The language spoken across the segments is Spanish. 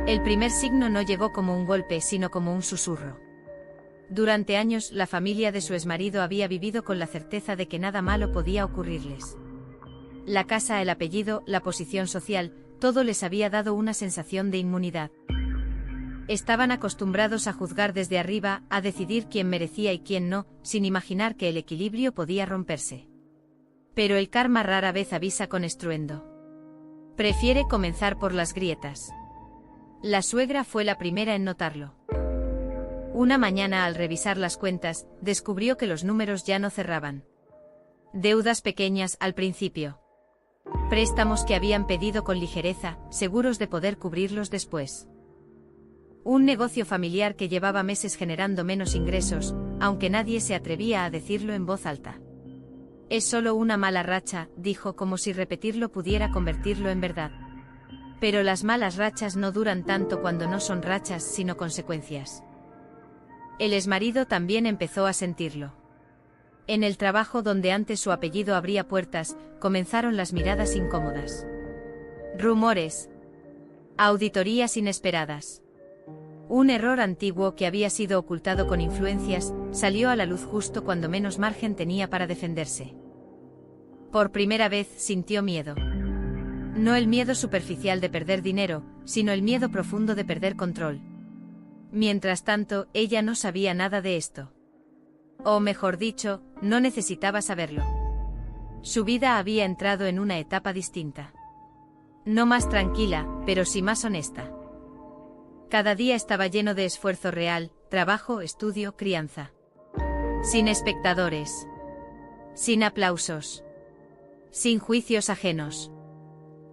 El primer signo no llegó como un golpe, sino como un susurro. Durante años, la familia de su exmarido había vivido con la certeza de que nada malo podía ocurrirles. La casa, el apellido, la posición social, todo les había dado una sensación de inmunidad. Estaban acostumbrados a juzgar desde arriba, a decidir quién merecía y quién no, sin imaginar que el equilibrio podía romperse. Pero el karma rara vez avisa con estruendo. Prefiere comenzar por las grietas. La suegra fue la primera en notarlo. Una mañana, al revisar las cuentas, descubrió que los números ya no cerraban. Deudas pequeñas al principio. Préstamos que habían pedido con ligereza, seguros de poder cubrirlos después. Un negocio familiar que llevaba meses generando menos ingresos, aunque nadie se atrevía a decirlo en voz alta. Es solo una mala racha, dijo, como si repetirlo pudiera convertirlo en verdad. Pero las malas rachas no duran tanto cuando no son rachas sino consecuencias. El exmarido también empezó a sentirlo. En el trabajo donde antes su apellido abría puertas, comenzaron las miradas incómodas. Rumores. Auditorías inesperadas. Un error antiguo que había sido ocultado con influencias, salió a la luz justo cuando menos margen tenía para defenderse. Por primera vez sintió miedo. No el miedo superficial de perder dinero, sino el miedo profundo de perder control. Mientras tanto, ella no sabía nada de esto. O mejor dicho, no necesitaba saberlo. Su vida había entrado en una etapa distinta. No más tranquila, pero sí más honesta. Cada día estaba lleno de esfuerzo real, trabajo, estudio, crianza. Sin espectadores. Sin aplausos. Sin juicios ajenos.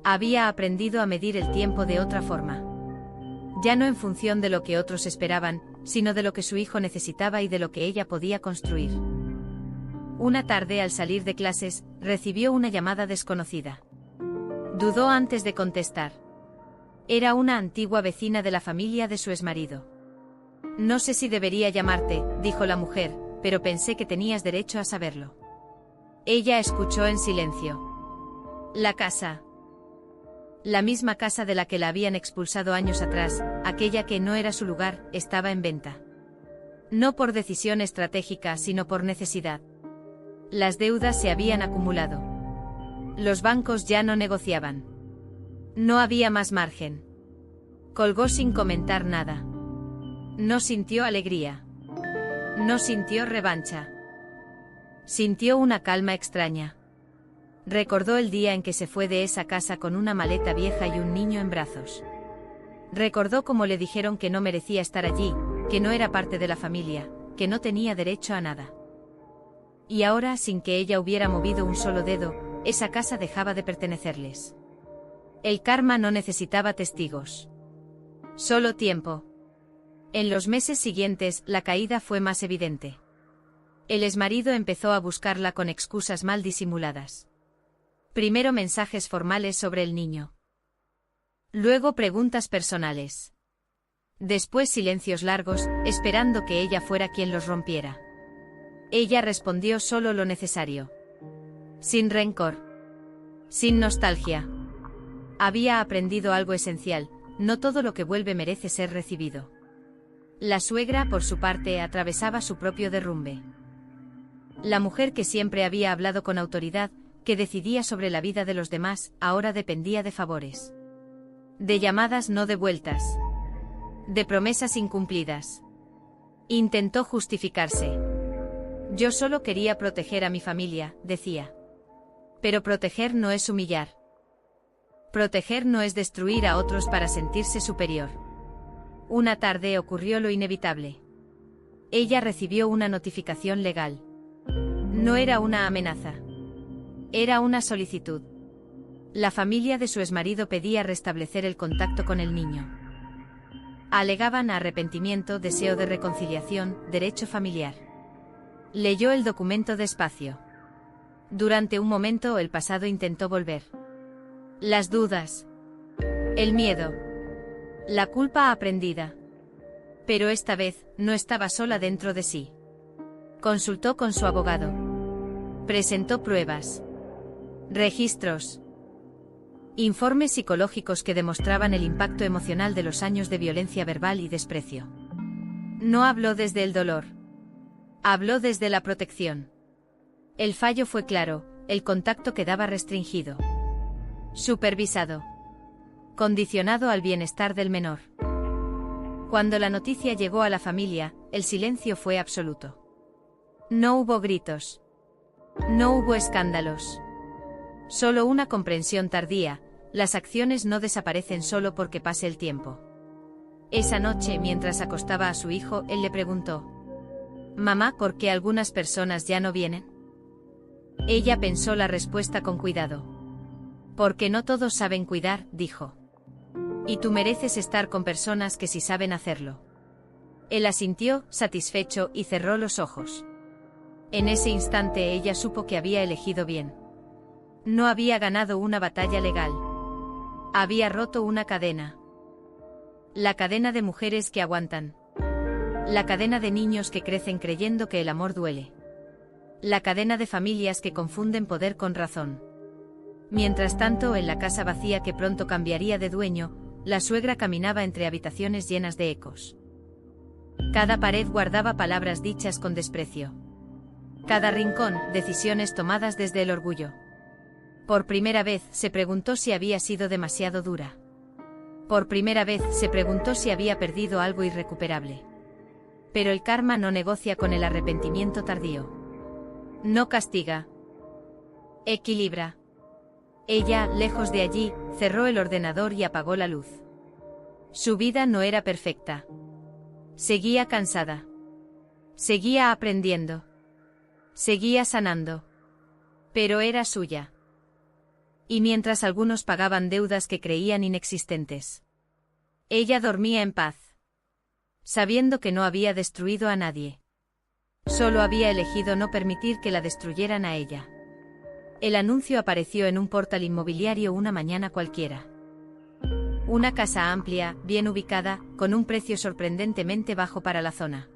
Había aprendido a medir el tiempo de otra forma. Ya no en función de lo que otros esperaban, sino de lo que su hijo necesitaba y de lo que ella podía construir. Una tarde, al salir de clases, recibió una llamada desconocida. Dudó antes de contestar. Era una antigua vecina de la familia de su exmarido. No sé si debería llamarte, dijo la mujer, pero pensé que tenías derecho a saberlo. Ella escuchó en silencio. La casa. La misma casa de la que la habían expulsado años atrás, aquella que no era su lugar, estaba en venta. No por decisión estratégica, sino por necesidad. Las deudas se habían acumulado. Los bancos ya no negociaban. No había más margen. Colgó sin comentar nada. No sintió alegría. No sintió revancha. Sintió una calma extraña. Recordó el día en que se fue de esa casa con una maleta vieja y un niño en brazos. Recordó cómo le dijeron que no merecía estar allí, que no era parte de la familia, que no tenía derecho a nada. Y ahora, sin que ella hubiera movido un solo dedo, esa casa dejaba de pertenecerles. El karma no necesitaba testigos. Solo tiempo. En los meses siguientes, la caída fue más evidente. El exmarido empezó a buscarla con excusas mal disimuladas. Primero mensajes formales sobre el niño. Luego preguntas personales. Después silencios largos, esperando que ella fuera quien los rompiera. Ella respondió solo lo necesario. Sin rencor. Sin nostalgia. Había aprendido algo esencial: no todo lo que vuelve merece ser recibido. La suegra, por su parte, atravesaba su propio derrumbe. La mujer que siempre había hablado con autoridad, que decidía sobre la vida de los demás, ahora dependía de favores. De llamadas no devueltas. De promesas incumplidas. Intentó justificarse. Yo solo quería proteger a mi familia, decía. Pero proteger no es humillar. Proteger no es destruir a otros para sentirse superior. Una tarde ocurrió lo inevitable. Ella recibió una notificación legal. No era una amenaza. Era una solicitud. La familia de su exmarido pedía restablecer el contacto con el niño. Alegaban arrepentimiento, deseo de reconciliación, derecho familiar. Leyó el documento despacio. Durante un momento el pasado intentó volver. Las dudas. El miedo. La culpa aprendida. Pero esta vez, no estaba sola dentro de sí. Consultó con su abogado. Presentó pruebas. Registros. Informes psicológicos que demostraban el impacto emocional de los años de violencia verbal y desprecio. No habló desde el dolor. Habló desde la protección. El fallo fue claro, el contacto quedaba restringido. Supervisado. Condicionado al bienestar del menor. Cuando la noticia llegó a la familia, el silencio fue absoluto. No hubo gritos. No hubo escándalos. Solo una comprensión tardía. Las acciones no desaparecen solo porque pase el tiempo. Esa noche, mientras acostaba a su hijo, él le preguntó: «Mamá, ¿por qué algunas personas ya no vienen?». Ella pensó la respuesta con cuidado. «Porque no todos saben cuidar», dijo. «Y tú mereces estar con personas que sí saben hacerlo». Él asintió, satisfecho, y cerró los ojos. En ese instante ella supo que había elegido bien. No había ganado una batalla legal. Había roto una cadena. La cadena de mujeres que aguantan. La cadena de niños que crecen creyendo que el amor duele. La cadena de familias que confunden poder con razón. Mientras tanto, en la casa vacía que pronto cambiaría de dueño, la suegra caminaba entre habitaciones llenas de ecos. Cada pared guardaba palabras dichas con desprecio. Cada rincón, decisiones tomadas desde el orgullo. Por primera vez se preguntó si había sido demasiado dura. Por primera vez se preguntó si había perdido algo irrecuperable. Pero el karma no negocia con el arrepentimiento tardío. No castiga. Equilibra. Ella, lejos de allí, cerró el ordenador y apagó la luz. Su vida no era perfecta. Seguía cansada. Seguía aprendiendo. Seguía sanando. Pero era suya. Y mientras algunos pagaban deudas que creían inexistentes, ella dormía en paz, sabiendo que no había destruido a nadie. Solo había elegido no permitir que la destruyeran a ella. El anuncio apareció en un portal inmobiliario una mañana cualquiera. Una casa amplia, bien ubicada, con un precio sorprendentemente bajo para la zona.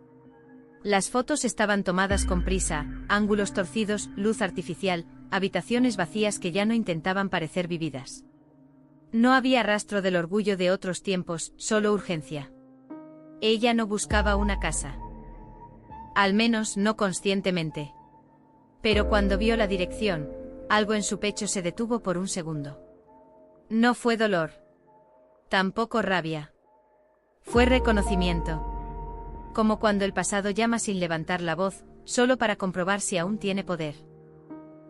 Las fotos estaban tomadas con prisa, ángulos torcidos, luz artificial, habitaciones vacías que ya no intentaban parecer vividas. No había rastro del orgullo de otros tiempos, solo urgencia. Ella no buscaba una casa. Al menos no conscientemente. Pero cuando vio la dirección, algo en su pecho se detuvo por un segundo. No fue dolor. Tampoco rabia. Fue reconocimiento. Como cuando el pasado llama sin levantar la voz, solo para comprobar si aún tiene poder.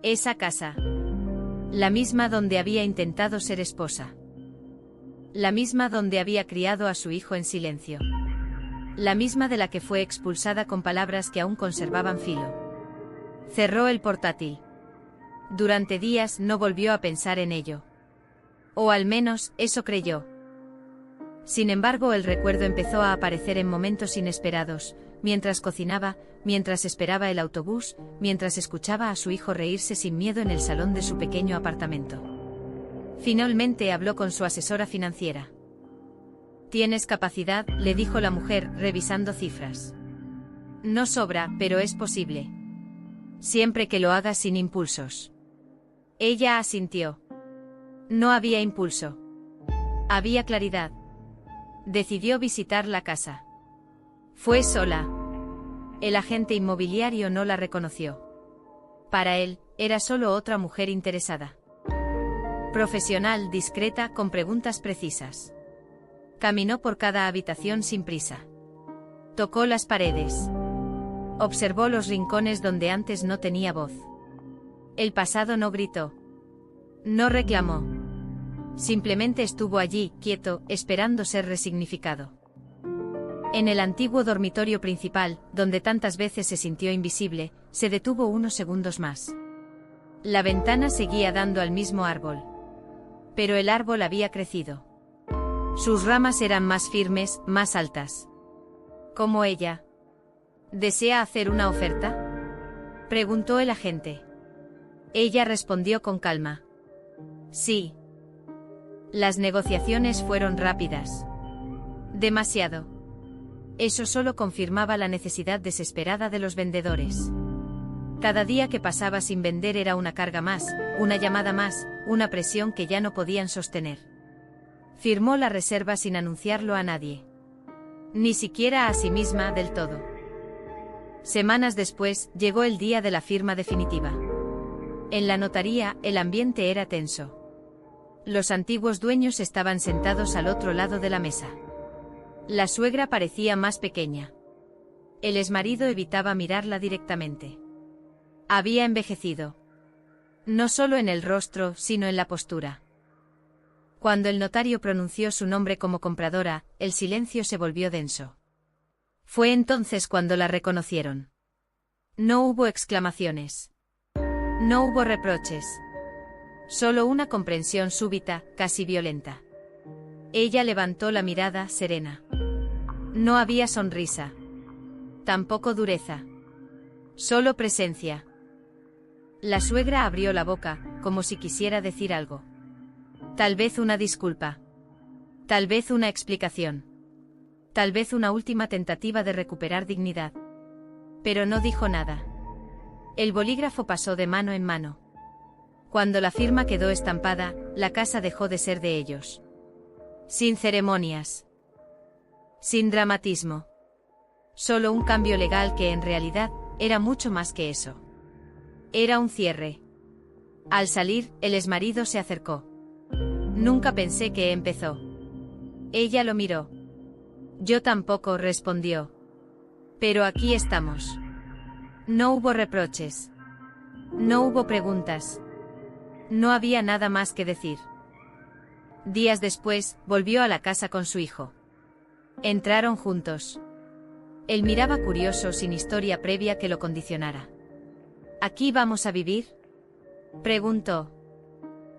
Esa casa. La misma donde había intentado ser esposa. La misma donde había criado a su hijo en silencio. La misma de la que fue expulsada con palabras que aún conservaban filo. Cerró el portátil. Durante días no volvió a pensar en ello. O al menos, eso creyó. Sin embargo, el recuerdo empezó a aparecer en momentos inesperados, mientras cocinaba, mientras esperaba el autobús, mientras escuchaba a su hijo reírse sin miedo en el salón de su pequeño apartamento. Finalmente habló con su asesora financiera. «Tienes capacidad», le dijo la mujer, revisando cifras. «No sobra, pero es posible. Siempre que lo hagas sin impulsos». Ella asintió. No había impulso. Había claridad. Decidió visitar la casa. Fue sola. El agente inmobiliario no la reconoció. Para él, era solo otra mujer interesada. Profesional, discreta, con preguntas precisas. Caminó por cada habitación sin prisa. Tocó las paredes. Observó los rincones donde antes no tenía voz. El pasado no gritó. No reclamó. Simplemente estuvo allí, quieto, esperando ser resignificado. En el antiguo dormitorio principal, donde tantas veces se sintió invisible, se detuvo unos segundos más. La ventana seguía dando al mismo árbol. Pero el árbol había crecido. Sus ramas eran más firmes, más altas. Como ella. ¿Desea hacer una oferta?, preguntó el agente. Ella respondió con calma. Sí. Las negociaciones fueron rápidas. Demasiado. Eso solo confirmaba la necesidad desesperada de los vendedores. Cada día que pasaba sin vender era una carga más, una llamada más, una presión que ya no podían sostener. Firmó la reserva sin anunciarlo a nadie. Ni siquiera a sí misma del todo. Semanas después, llegó el día de la firma definitiva. En la notaría, el ambiente era tenso. Los antiguos dueños estaban sentados al otro lado de la mesa. La suegra parecía más pequeña. El exmarido evitaba mirarla directamente. Había envejecido. No solo en el rostro, sino en la postura. Cuando el notario pronunció su nombre como compradora, el silencio se volvió denso. Fue entonces cuando la reconocieron. No hubo exclamaciones. No hubo reproches. Solo una comprensión súbita, casi violenta. Ella levantó la mirada, serena. No había sonrisa. Tampoco dureza. Solo presencia. La suegra abrió la boca, como si quisiera decir algo. Tal vez una disculpa. Tal vez una explicación. Tal vez una última tentativa de recuperar dignidad. Pero no dijo nada. El bolígrafo pasó de mano en mano. Cuando la firma quedó estampada, la casa dejó de ser de ellos. Sin ceremonias. Sin dramatismo. Solo un cambio legal que en realidad era mucho más que eso. Era un cierre. Al salir, el exmarido se acercó. Nunca pensé que empezó. Ella lo miró. Yo tampoco, respondió. Pero aquí estamos. No hubo reproches. No hubo preguntas. No había nada más que decir. Días después, volvió a la casa con su hijo. Entraron juntos. Él miraba curioso, sin historia previa que lo condicionara. ¿Aquí vamos a vivir?, preguntó.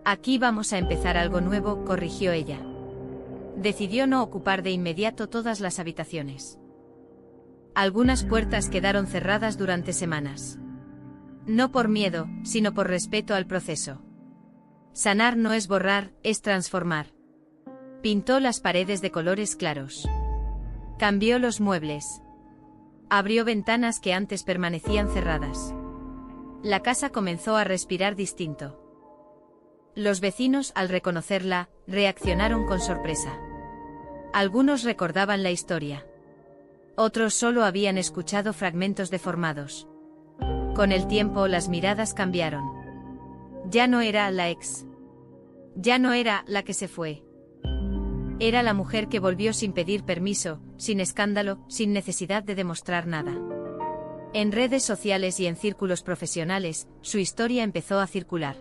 Aquí vamos a empezar algo nuevo, corrigió ella. Decidió no ocupar de inmediato todas las habitaciones. Algunas puertas quedaron cerradas durante semanas. No por miedo, sino por respeto al proceso. Sanar no es borrar, es transformar. Pintó las paredes de colores claros. Cambió los muebles. Abrió ventanas que antes permanecían cerradas. La casa comenzó a respirar distinto. Los vecinos, al reconocerla, reaccionaron con sorpresa. Algunos recordaban la historia. Otros solo habían escuchado fragmentos deformados. Con el tiempo las miradas cambiaron. Ya no era la ex. Ya no era la que se fue. Era la mujer que volvió sin pedir permiso, sin escándalo, sin necesidad de demostrar nada. En redes sociales y en círculos profesionales, su historia empezó a circular.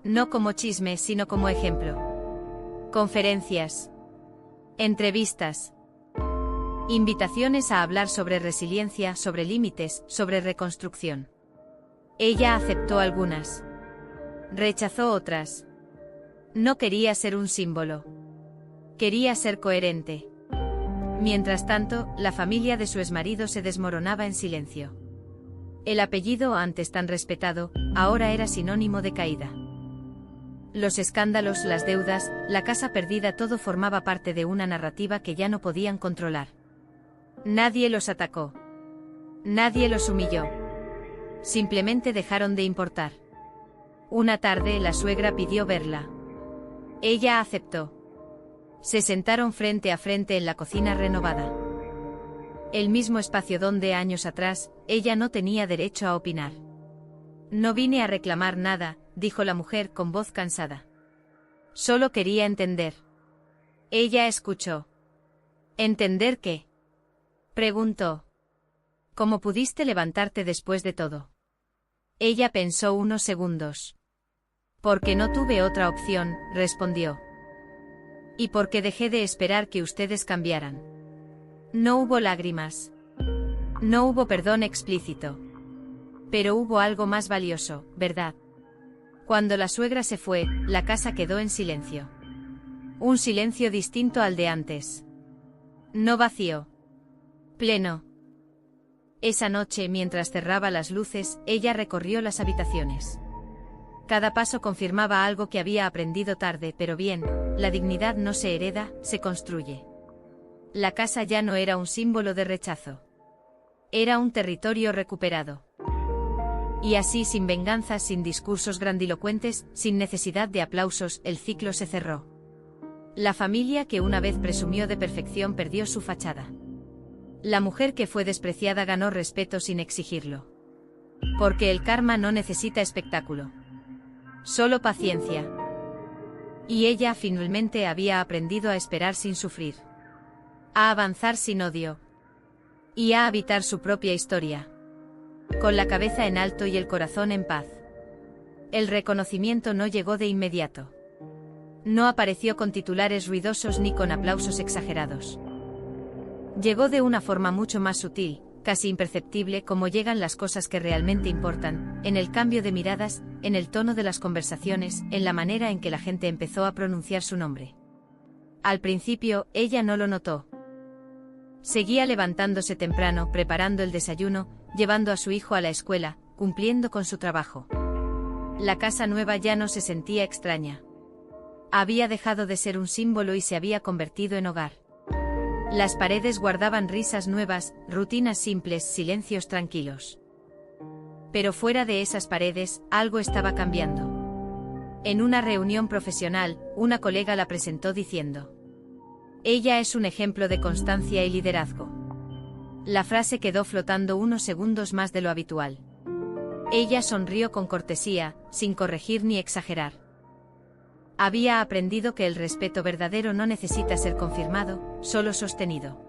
No como chisme, sino como ejemplo. Conferencias. Entrevistas. Invitaciones a hablar sobre resiliencia, sobre límites, sobre reconstrucción. Ella aceptó algunas. Rechazó otras. No quería ser un símbolo. Quería ser coherente. Mientras tanto, la familia de su exmarido se desmoronaba en silencio. El apellido, antes tan respetado, ahora era sinónimo de caída. Los escándalos, las deudas, la casa perdida, todo formaba parte de una narrativa que ya no podían controlar. Nadie los atacó. Nadie los humilló. Simplemente dejaron de importar. Una tarde la suegra pidió verla. Ella aceptó. Se sentaron frente a frente en la cocina renovada. El mismo espacio donde años atrás, ella no tenía derecho a opinar. No vine a reclamar nada, dijo la mujer con voz cansada. Solo quería entender. Ella escuchó. ¿Entender qué?, preguntó. ¿Cómo pudiste levantarte después de todo? Ella pensó unos segundos. Porque no tuve otra opción, respondió. Y porque dejé de esperar que ustedes cambiaran. No hubo lágrimas. No hubo perdón explícito. Pero hubo algo más valioso, ¿verdad? Cuando la suegra se fue, la casa quedó en silencio. Un silencio distinto al de antes. No vacío. Pleno. Esa noche, mientras cerraba las luces, ella recorrió las habitaciones. Cada paso confirmaba algo que había aprendido tarde, pero bien, la dignidad no se hereda, se construye. La casa ya no era un símbolo de rechazo. Era un territorio recuperado. Y así, sin venganzas, sin discursos grandilocuentes, sin necesidad de aplausos, el ciclo se cerró. La familia que una vez presumió de perfección perdió su fachada. La mujer que fue despreciada ganó respeto sin exigirlo. Porque el karma no necesita espectáculo. Solo paciencia. Y ella finalmente había aprendido a esperar sin sufrir. A avanzar sin odio. Y a habitar su propia historia. Con la cabeza en alto y el corazón en paz. El reconocimiento no llegó de inmediato. No apareció con titulares ruidosos ni con aplausos exagerados. Llegó de una forma mucho más sutil, casi imperceptible, como llegan las cosas que realmente importan, en el cambio de miradas, en el tono de las conversaciones, en la manera en que la gente empezó a pronunciar su nombre. Al principio, ella no lo notó. Seguía levantándose temprano, preparando el desayuno, llevando a su hijo a la escuela, cumpliendo con su trabajo. La casa nueva ya no se sentía extraña. Había dejado de ser un símbolo y se había convertido en hogar. Las paredes guardaban risas nuevas, rutinas simples, silencios tranquilos. Pero fuera de esas paredes, algo estaba cambiando. En una reunión profesional, una colega la presentó diciendo: "Ella es un ejemplo de constancia y liderazgo". La frase quedó flotando unos segundos más de lo habitual. Ella sonrió con cortesía, sin corregir ni exagerar. Había aprendido que el respeto verdadero no necesita ser confirmado, solo sostenido.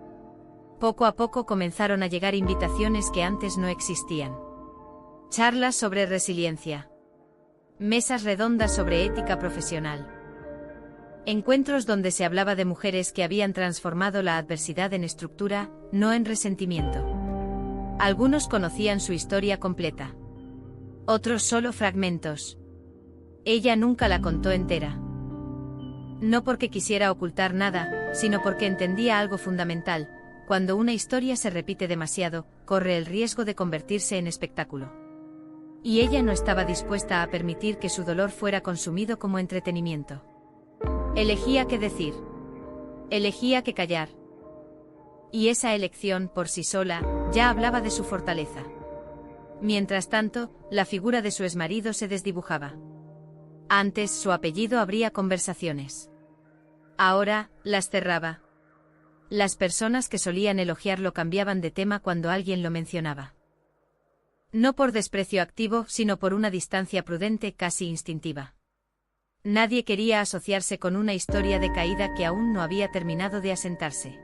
Poco a poco comenzaron a llegar invitaciones que antes no existían. Charlas sobre resiliencia. Mesas redondas sobre ética profesional. Encuentros donde se hablaba de mujeres que habían transformado la adversidad en estructura, no en resentimiento. Algunos conocían su historia completa. Otros solo fragmentos. Ella nunca la contó entera. No porque quisiera ocultar nada, sino porque entendía algo fundamental: cuando una historia se repite demasiado, corre el riesgo de convertirse en espectáculo. Y ella no estaba dispuesta a permitir que su dolor fuera consumido como entretenimiento. Elegía qué decir. Elegía qué callar. Y esa elección, por sí sola, ya hablaba de su fortaleza. Mientras tanto, la figura de su exmarido se desdibujaba. Antes su apellido abría conversaciones. Ahora, las cerraba. Las personas que solían elogiarlo cambiaban de tema cuando alguien lo mencionaba. No por desprecio activo, sino por una distancia prudente, casi instintiva. Nadie quería asociarse con una historia de caída que aún no había terminado de asentarse.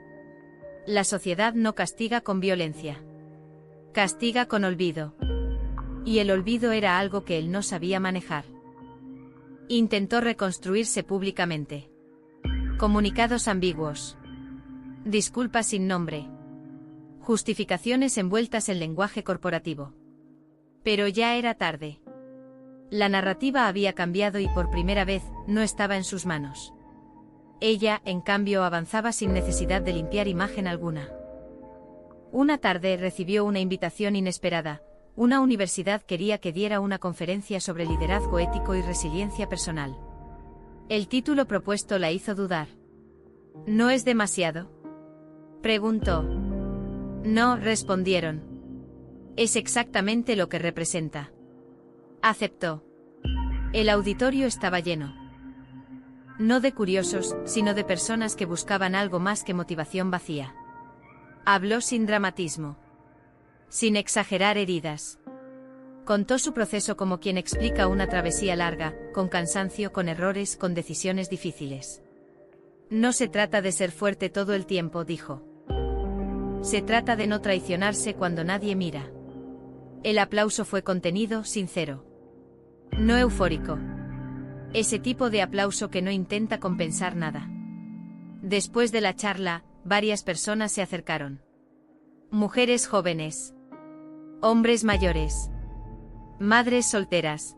La sociedad no castiga con violencia. Castiga con olvido. Y el olvido era algo que él no sabía manejar. Intentó reconstruirse públicamente. Comunicados ambiguos. Disculpas sin nombre. Justificaciones envueltas en lenguaje corporativo. Pero ya era tarde. La narrativa había cambiado y por primera vez, no estaba en sus manos. Ella, en cambio, avanzaba sin necesidad de limpiar imagen alguna. Una tarde recibió una invitación inesperada. Una universidad quería que diera una conferencia sobre liderazgo ético y resiliencia personal. El título propuesto la hizo dudar. ¿No es demasiado?, preguntó. No, respondieron. Es exactamente lo que representa. Aceptó. El auditorio estaba lleno. No de curiosos, sino de personas que buscaban algo más que motivación vacía. Habló sin dramatismo. Sin exagerar heridas. Contó su proceso como quien explica una travesía larga, con cansancio, con errores, con decisiones difíciles. No se trata de ser fuerte todo el tiempo, dijo. Se trata de no traicionarse cuando nadie mira. El aplauso fue contenido, sincero. No eufórico. Ese tipo de aplauso que no intenta compensar nada. Después de la charla, varias personas se acercaron. Mujeres jóvenes. Hombres mayores. Madres solteras.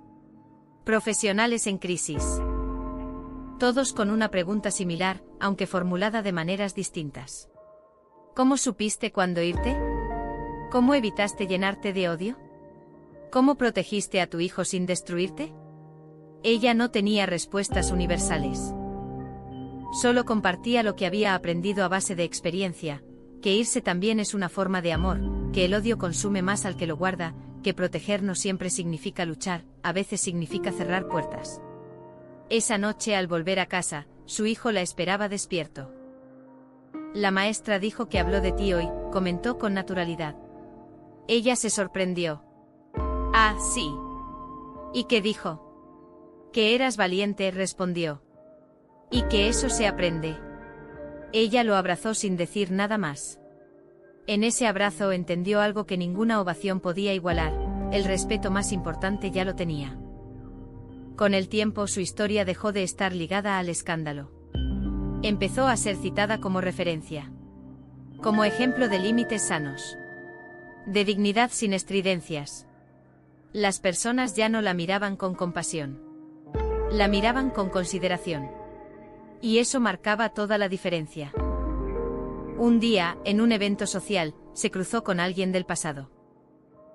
Profesionales en crisis. Todos con una pregunta similar, aunque formulada de maneras distintas. ¿Cómo supiste cuándo irte? ¿Cómo evitaste llenarte de odio? ¿Cómo protegiste a tu hijo sin destruirte? Ella no tenía respuestas universales. Solo compartía lo que había aprendido a base de experiencia, que irse también es una forma de amor, que el odio consume más al que lo guarda, que proteger no siempre significa luchar, a veces significa cerrar puertas. Esa noche al volver a casa, su hijo la esperaba despierto. La maestra dijo que habló de ti hoy, comentó con naturalidad. Ella se sorprendió. Ah, sí. ¿Y qué dijo? Que eras valiente, respondió. Y que eso se aprende. Ella lo abrazó sin decir nada más. En ese abrazo entendió algo que ninguna ovación podía igualar, el respeto más importante ya lo tenía. Con el tiempo su historia dejó de estar ligada al escándalo. Empezó a ser citada como referencia. Como ejemplo de límites sanos. De dignidad sin estridencias. Las personas ya no la miraban con compasión. La miraban con consideración. Y eso marcaba toda la diferencia. Un día, en un evento social, se cruzó con alguien del pasado.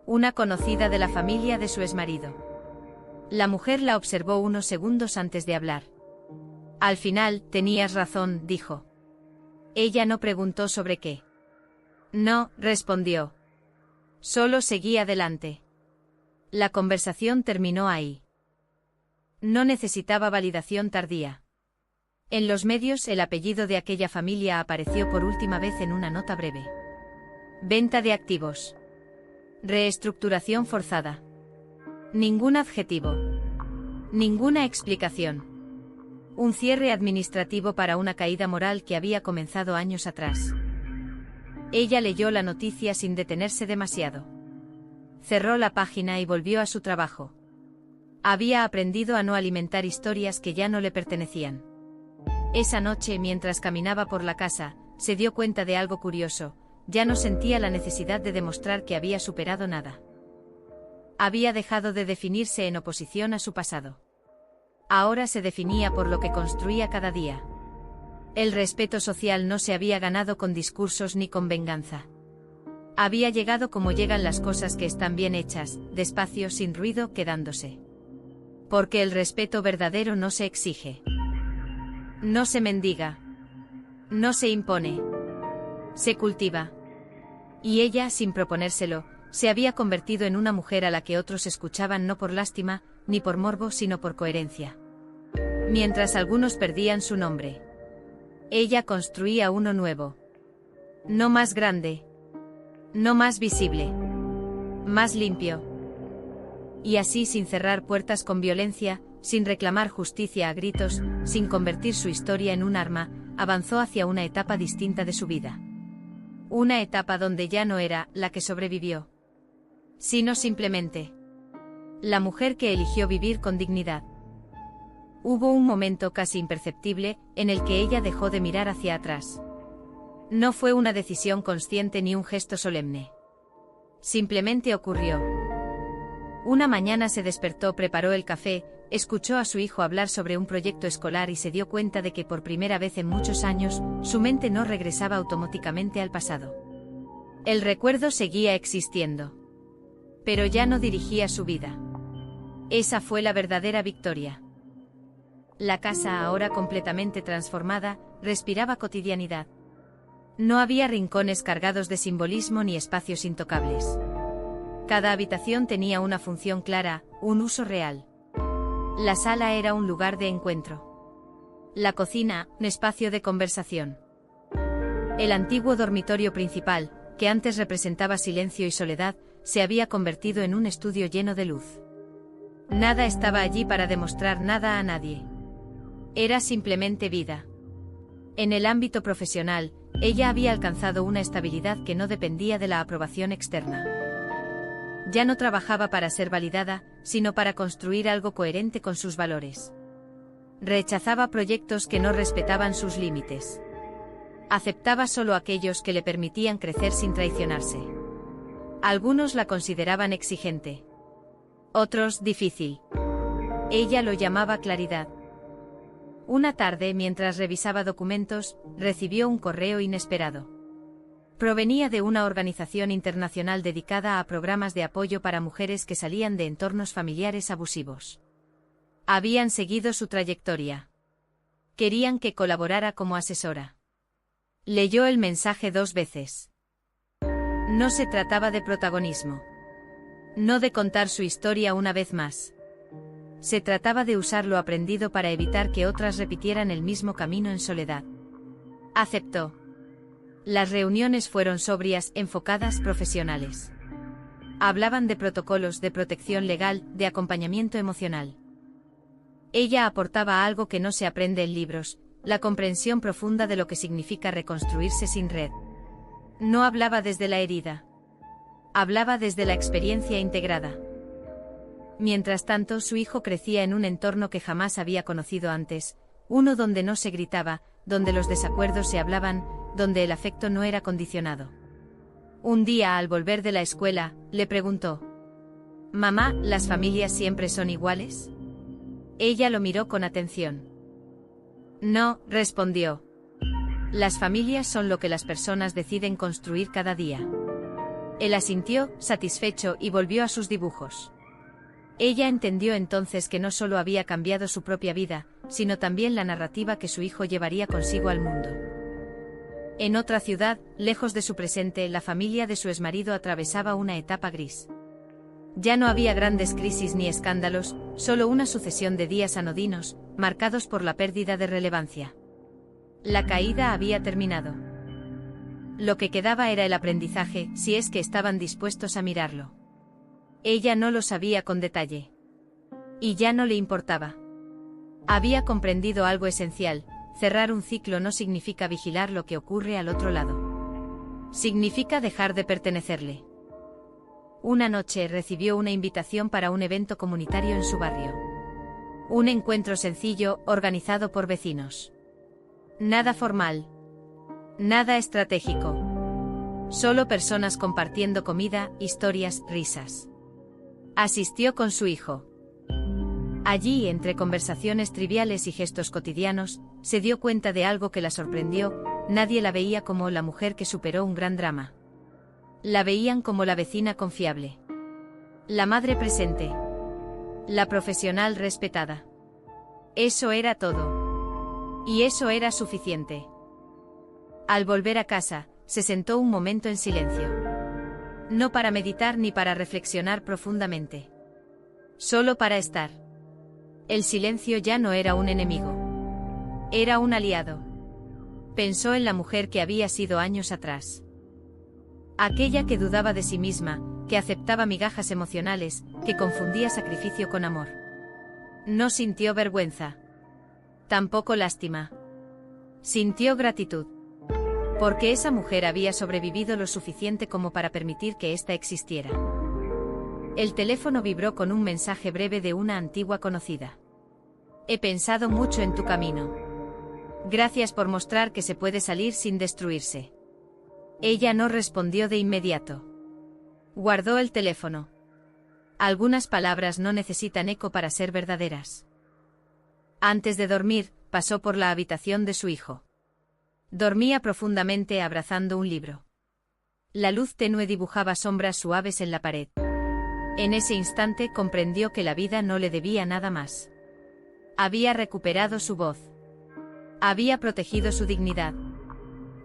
Una conocida de la familia de su exmarido. La mujer la observó unos segundos antes de hablar. Al final, tenías razón, dijo. Ella no preguntó sobre qué. No, respondió. Solo seguí adelante. La conversación terminó ahí. No necesitaba validación tardía. En los medios el apellido de aquella familia apareció por última vez en una nota breve. Venta de activos. Reestructuración forzada. Ningún adjetivo. Ninguna explicación. Un cierre administrativo para una caída moral que había comenzado años atrás. Ella leyó la noticia sin detenerse demasiado. Cerró la página y volvió a su trabajo. Había aprendido a no alimentar historias que ya no le pertenecían. Esa noche, mientras caminaba por la casa, se dio cuenta de algo curioso, ya no sentía la necesidad de demostrar que había superado nada. Había dejado de definirse en oposición a su pasado. Ahora se definía por lo que construía cada día. El respeto social no se había ganado con discursos ni con venganza. Había llegado como llegan las cosas que están bien hechas, despacio, sin ruido, quedándose. Porque el respeto verdadero no se exige. No se mendiga. No se impone. Se cultiva. Y ella, sin proponérselo, se había convertido en una mujer a la que otros escuchaban no por lástima, ni por morbo, sino por coherencia. Mientras algunos perdían su nombre. Ella construía uno nuevo. No más grande. No más visible. Más limpio. Y así, sin cerrar puertas con violencia, sin reclamar justicia a gritos, sin convertir su historia en un arma, avanzó hacia una etapa distinta de su vida. Una etapa donde ya no era la que sobrevivió, sino simplemente la mujer que eligió vivir con dignidad. Hubo un momento casi imperceptible en el que ella dejó de mirar hacia atrás. No fue una decisión consciente ni un gesto solemne. Simplemente ocurrió. Una mañana se despertó, preparó el café, escuchó a su hijo hablar sobre un proyecto escolar y se dio cuenta de que por primera vez en muchos años, su mente no regresaba automáticamente al pasado. El recuerdo seguía existiendo. Pero ya no dirigía su vida. Esa fue la verdadera victoria. La casa, ahora completamente transformada, respiraba cotidianidad. No había rincones cargados de simbolismo ni espacios intocables. Cada habitación tenía una función clara, un uso real. La sala era un lugar de encuentro. La cocina, un espacio de conversación. El antiguo dormitorio principal, que antes representaba silencio y soledad, se había convertido en un estudio lleno de luz. Nada estaba allí para demostrar nada a nadie. Era simplemente vida. En el ámbito profesional, ella había alcanzado una estabilidad que no dependía de la aprobación externa. Ya no trabajaba para ser validada, sino para construir algo coherente con sus valores. Rechazaba proyectos que no respetaban sus límites. Aceptaba solo aquellos que le permitían crecer sin traicionarse. Algunos la consideraban exigente. Otros, difícil. Ella lo llamaba claridad. Una tarde, mientras revisaba documentos, recibió un correo inesperado. Provenía de una organización internacional dedicada a programas de apoyo para mujeres que salían de entornos familiares abusivos. Habían seguido su trayectoria. Querían que colaborara como asesora. Leyó el mensaje 2 veces. No se trataba de protagonismo. no de contar su historia una vez más. Se trataba de usar lo aprendido para evitar que otras repitieran el mismo camino en soledad. Aceptó. Las reuniones fueron sobrias, enfocadas, profesionales. Hablaban de protocolos, de protección legal, de acompañamiento emocional. Ella aportaba algo que no se aprende en libros, la comprensión profunda de lo que significa reconstruirse sin red. No hablaba desde la herida. Hablaba desde la experiencia integrada. Mientras tanto, su hijo crecía en un entorno que jamás había conocido antes, uno donde no se gritaba, donde los desacuerdos se hablaban, donde el afecto no era condicionado. Un día, al volver de la escuela, le preguntó: «Mamá, ¿las familias siempre son iguales?». Ella lo miró con atención. «No», respondió. «Las familias son lo que las personas deciden construir cada día». Él asintió, satisfecho, y volvió a sus dibujos. Ella entendió entonces que no solo había cambiado su propia vida, sino también la narrativa que su hijo llevaría consigo al mundo. En otra ciudad, lejos de su presente, la familia de su exmarido atravesaba una etapa gris. Ya no había grandes crisis ni escándalos, solo una sucesión de días anodinos, marcados por la pérdida de relevancia. La caída había terminado. Lo que quedaba era el aprendizaje, si es que estaban dispuestos a mirarlo. Ella no lo sabía con detalle. Y ya no le importaba. Había comprendido algo esencial: cerrar un ciclo no significa vigilar lo que ocurre al otro lado. Significa dejar de pertenecerle. Una noche recibió una invitación para un evento comunitario en su barrio. Un encuentro sencillo, organizado por vecinos. Nada formal. Nada estratégico. Solo personas compartiendo comida, historias, risas. Asistió con su hijo. Allí, entre conversaciones triviales y gestos cotidianos, se dio cuenta de algo que la sorprendió: nadie la veía como la mujer que superó un gran drama. La veían como la vecina confiable. La madre presente. La profesional respetada. Eso era todo. Y eso era suficiente. Al volver a casa, se sentó un momento en silencio. No para meditar ni para reflexionar profundamente. Solo para estar. El silencio ya no era un enemigo. Era un aliado. Pensó en la mujer que había sido años atrás. Aquella que dudaba de sí misma, que aceptaba migajas emocionales, que confundía sacrificio con amor. No sintió vergüenza. Tampoco lástima. Sintió gratitud. Porque esa mujer había sobrevivido lo suficiente como para permitir que ésta existiera. El teléfono vibró con un mensaje breve de una antigua conocida. He pensado mucho en tu camino. Gracias por mostrar que se puede salir sin destruirse. Ella no respondió de inmediato. Guardó el teléfono. Algunas palabras no necesitan eco para ser verdaderas. Antes de dormir, pasó por la habitación de su hijo. Dormía profundamente abrazando un libro. La luz tenue dibujaba sombras suaves en la pared. En ese instante comprendió que la vida no le debía nada más. Había recuperado su voz. Había protegido su dignidad.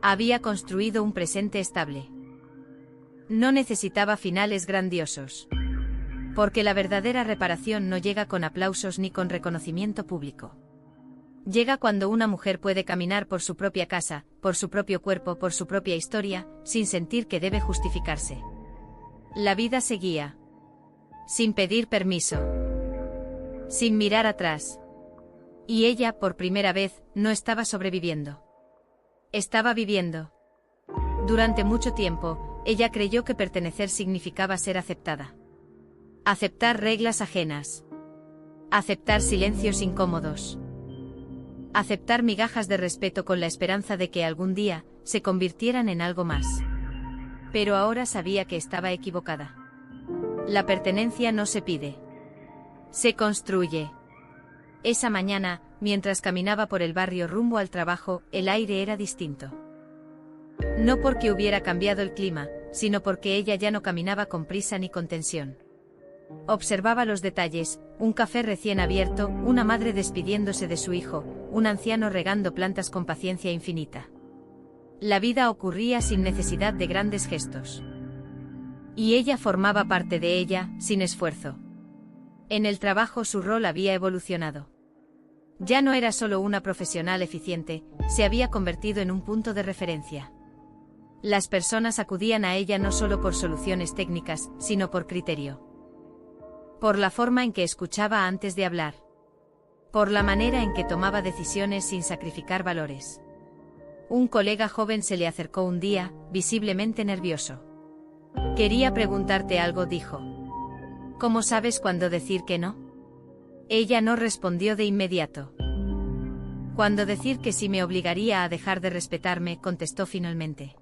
Había construido un presente estable. No necesitaba finales grandiosos. Porque la verdadera reparación no llega con aplausos ni con reconocimiento público. Llega cuando una mujer puede caminar por su propia casa, por su propio cuerpo, por su propia historia, sin sentir que debe justificarse. La vida seguía. Sin pedir permiso. Sin mirar atrás. Y ella, por primera vez, no estaba sobreviviendo. Estaba viviendo. Durante mucho tiempo, ella creyó que pertenecer significaba ser aceptada. Aceptar reglas ajenas. Aceptar silencios incómodos. Aceptar migajas de respeto con la esperanza de que algún día se convirtieran en algo más. Pero ahora sabía que estaba equivocada. La pertenencia no se pide. Se construye. Esa mañana, mientras caminaba por el barrio rumbo al trabajo, el aire era distinto. No porque hubiera cambiado el clima, sino porque ella ya no caminaba con prisa ni con tensión. Observaba los detalles: un café recién abierto, una madre despidiéndose de su hijo, un anciano regando plantas con paciencia infinita. La vida ocurría sin necesidad de grandes gestos. Y ella formaba parte de ella, sin esfuerzo. En el trabajo su rol había evolucionado. Ya no era solo una profesional eficiente, se había convertido en un punto de referencia. Las personas acudían a ella no solo por soluciones técnicas, sino por criterio. Por la forma en que escuchaba antes de hablar. Por la manera en que tomaba decisiones sin sacrificar valores. Un colega joven se le acercó un día, visiblemente nervioso. Quería preguntarte algo, dijo. ¿Cómo sabes cuándo decir que no? Ella no respondió de inmediato. Cuando decir que sí me obligaría a dejar de respetarme, contestó finalmente.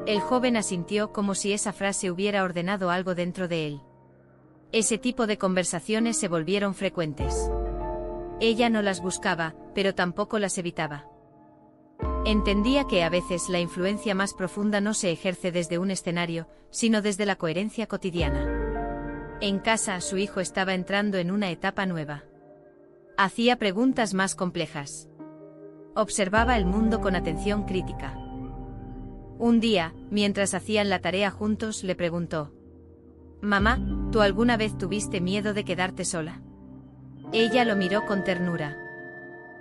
El joven asintió como si esa frase hubiera ordenado algo dentro de él. Ese tipo de conversaciones se volvieron frecuentes. Ella no las buscaba, pero tampoco las evitaba. Entendía que a veces la influencia más profunda no se ejerce desde un escenario, sino desde la coherencia cotidiana. En casa, su hijo estaba entrando en una etapa nueva. Hacía preguntas más complejas. Observaba el mundo con atención crítica. Un día, mientras hacían la tarea juntos, le preguntó: «Mamá, ¿tú alguna vez tuviste miedo de quedarte sola?» Ella lo miró con ternura.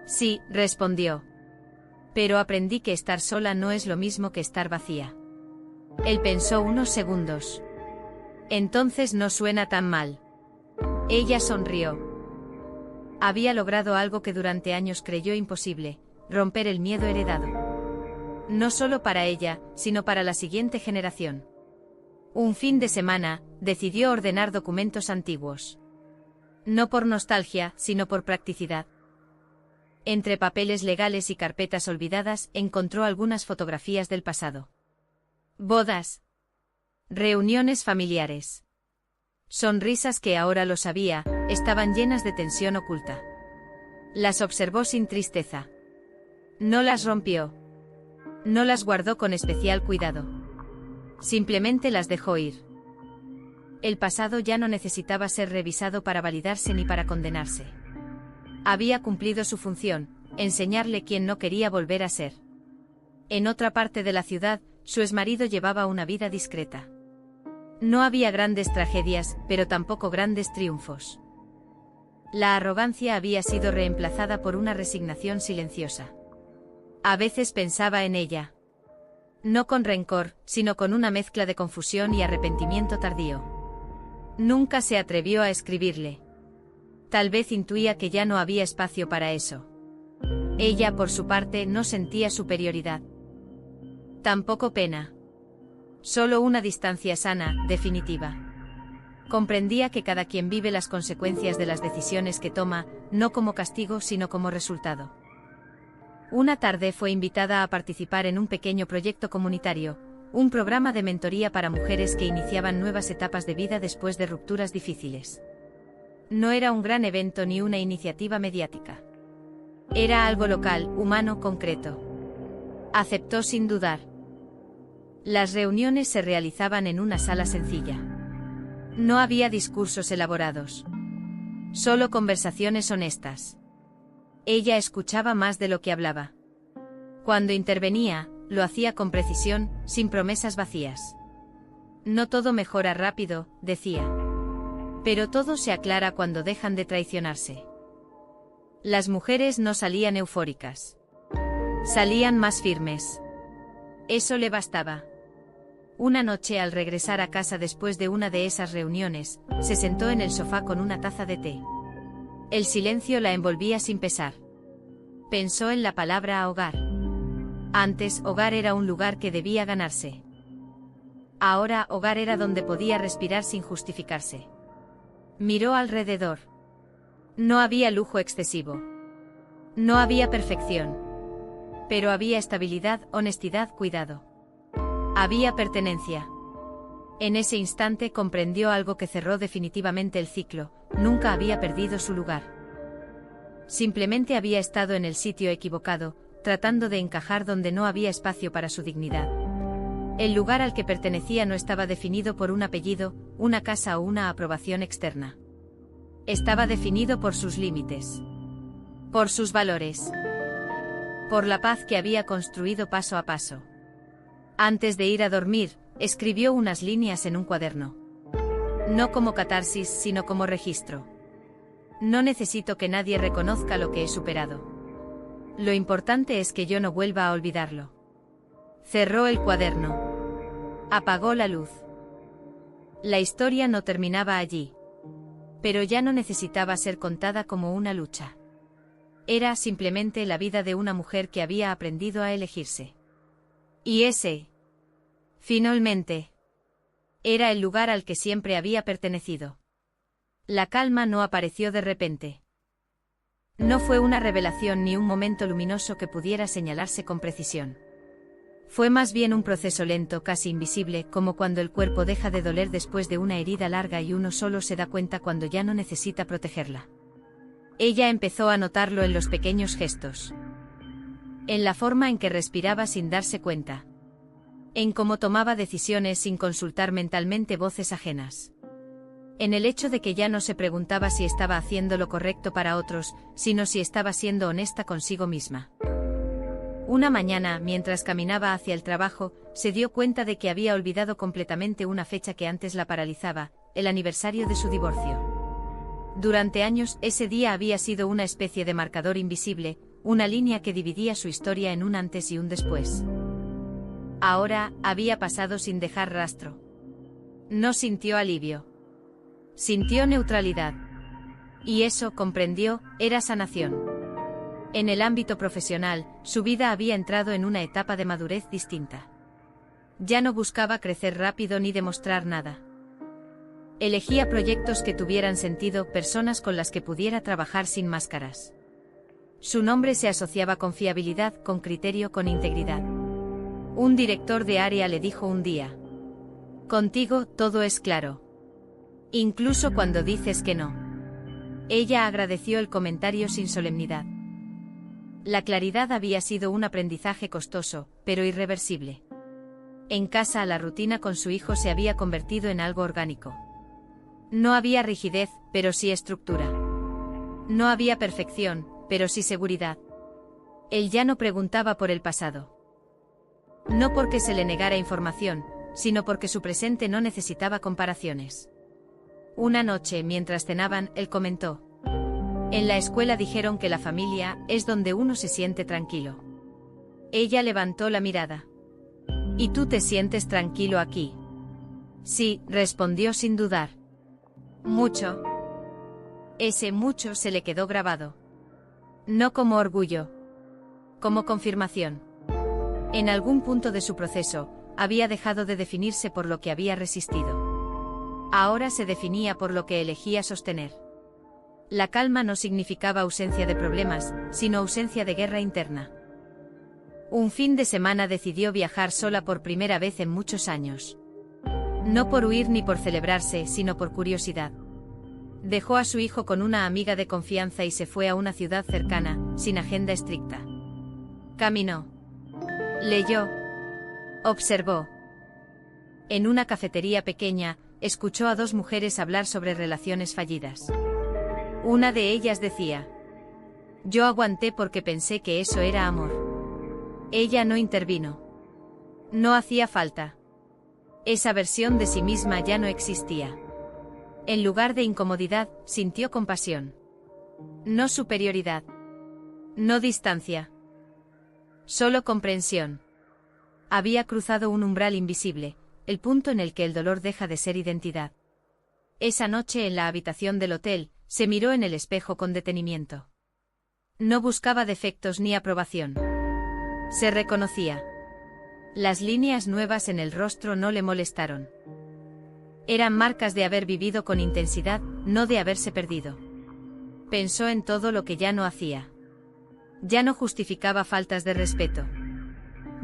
«Sí», respondió. «Pero aprendí que estar sola no es lo mismo que estar vacía». Él pensó unos segundos. «Entonces no suena tan mal». Ella sonrió. Había logrado algo que durante años creyó imposible: romper el miedo heredado. No solo para ella, sino para la siguiente generación. Un fin de semana, decidió ordenar documentos antiguos. No por nostalgia, sino por practicidad. Entre papeles legales y carpetas olvidadas, encontró algunas fotografías del pasado. Bodas. Reuniones familiares. Sonrisas que ahora lo sabía, estaban llenas de tensión oculta. Las observó sin tristeza. No las rompió. No las guardó con especial cuidado. Simplemente las dejó ir. El pasado ya no necesitaba ser revisado para validarse ni para condenarse. Había cumplido su función: enseñarle quién no quería volver a ser. En otra parte de la ciudad, su exmarido llevaba una vida discreta. No había grandes tragedias, pero tampoco grandes triunfos. La arrogancia había sido reemplazada por una resignación silenciosa. A veces pensaba en ella. No con rencor, sino con una mezcla de confusión y arrepentimiento tardío. Nunca se atrevió a escribirle. Tal vez intuía que ya no había espacio para eso. Ella, por su parte, no sentía superioridad. Tampoco pena. Solo una distancia sana, definitiva. Comprendía que cada quien vive las consecuencias de las decisiones que toma, no como castigo sino como resultado. Una tarde fue invitada a participar en un pequeño proyecto comunitario, un programa de mentoría para mujeres que iniciaban nuevas etapas de vida después de rupturas difíciles. No era un gran evento ni una iniciativa mediática. Era algo local, humano, concreto. Aceptó sin dudar. Las reuniones se realizaban en una sala sencilla. No había discursos elaborados. Solo conversaciones honestas. Ella escuchaba más de lo que hablaba. Cuando intervenía, lo hacía con precisión, sin promesas vacías. No todo mejora rápido, decía. Pero todo se aclara cuando dejan de traicionarse. Las mujeres no salían eufóricas. Salían más firmes. Eso le bastaba. Una noche, al regresar a casa después de una de esas reuniones, se sentó en el sofá con una taza de té. El silencio la envolvía sin pesar. Pensó en la palabra hogar. Antes, hogar era un lugar que debía ganarse. Ahora, hogar era donde podía respirar sin justificarse. Miró alrededor. No había lujo excesivo. No había perfección. Pero había estabilidad, honestidad, cuidado. Había pertenencia. En ese instante comprendió algo que cerró definitivamente el ciclo: nunca había perdido su lugar. Simplemente había estado en el sitio equivocado, tratando de encajar donde no había espacio para su dignidad. El lugar al que pertenecía no estaba definido por un apellido, una casa o una aprobación externa. Estaba definido por sus límites. Por sus valores. Por la paz que había construido paso a paso. Antes de ir a dormir, Escribió unas líneas en un cuaderno. No como catarsis, sino como registro. No necesito que nadie reconozca lo que he superado. Lo importante es que yo no vuelva a olvidarlo. Cerró el cuaderno. Apagó la luz. La historia no terminaba allí. Pero ya no necesitaba ser contada como una lucha. Era simplemente la vida de una mujer que había aprendido a elegirse. Y ese, finalmente, era el lugar al que siempre había pertenecido. La calma no apareció de repente. No fue una revelación ni un momento luminoso que pudiera señalarse con precisión. Fue más bien un proceso lento, casi invisible, como cuando el cuerpo deja de doler después de una herida larga y uno solo se da cuenta cuando ya no necesita protegerla. Ella empezó a notarlo en los pequeños gestos. En la forma en que respiraba sin darse cuenta. En cómo tomaba decisiones sin consultar mentalmente voces ajenas. En el hecho de que ya no se preguntaba si estaba haciendo lo correcto para otros, sino si estaba siendo honesta consigo misma. Una mañana, mientras caminaba hacia el trabajo, se dio cuenta de que había olvidado completamente una fecha que antes la paralizaba, el aniversario de su divorcio. Durante años, ese día había sido una especie de marcador invisible, una línea que dividía su historia en un antes y un después. Ahora, había pasado sin dejar rastro. No sintió alivio. Sintió neutralidad. Y eso, comprendió, era sanación. En el ámbito profesional, su vida había entrado en una etapa de madurez distinta. Ya no buscaba crecer rápido ni demostrar nada. Elegía proyectos que tuvieran sentido, personas con las que pudiera trabajar sin máscaras. Su nombre se asociaba con fiabilidad, con criterio, con integridad. Un director de área le dijo un día: "Contigo todo es claro. Incluso cuando dices que no". Ella agradeció el comentario sin solemnidad. La claridad había sido un aprendizaje costoso, pero irreversible. En casa, la rutina con su hijo se había convertido en algo orgánico. No había rigidez, pero sí estructura. No había perfección, pero sí seguridad. Él ya no preguntaba por el pasado. No porque se le negara información, sino porque su presente no necesitaba comparaciones. Una noche, mientras cenaban, él comentó: "En la escuela dijeron que la familia es donde uno se siente tranquilo". Ella levantó la mirada. "¿Y tú te sientes tranquilo aquí?". "Sí", respondió sin dudar. "Mucho". Ese mucho se le quedó grabado. No como orgullo. Como confirmación. En algún punto de su proceso, había dejado de definirse por lo que había resistido. Ahora se definía por lo que elegía sostener. La calma no significaba ausencia de problemas, sino ausencia de guerra interna. Un fin de semana decidió viajar sola por primera vez en muchos años. No por huir ni por celebrarse, sino por curiosidad. Dejó a su hijo con una amiga de confianza y se fue a una ciudad cercana, sin agenda estricta. Caminó. Leyó. Observó. En una cafetería pequeña, escuchó a dos mujeres hablar sobre relaciones fallidas. Una de ellas decía: "Yo aguanté porque pensé que eso era amor". Ella no intervino. No hacía falta. Esa versión de sí misma ya no existía. En lugar de incomodidad, sintió compasión. No superioridad. No distancia. Solo comprensión. Había cruzado un umbral invisible, el punto en el que el dolor deja de ser identidad. Esa noche en la habitación del hotel, se miró en el espejo con detenimiento. No buscaba defectos ni aprobación. Se reconocía. Las líneas nuevas en el rostro no le molestaron. Eran marcas de haber vivido con intensidad, no de haberse perdido. Pensó en todo lo que ya no hacía. Ya no justificaba faltas de respeto.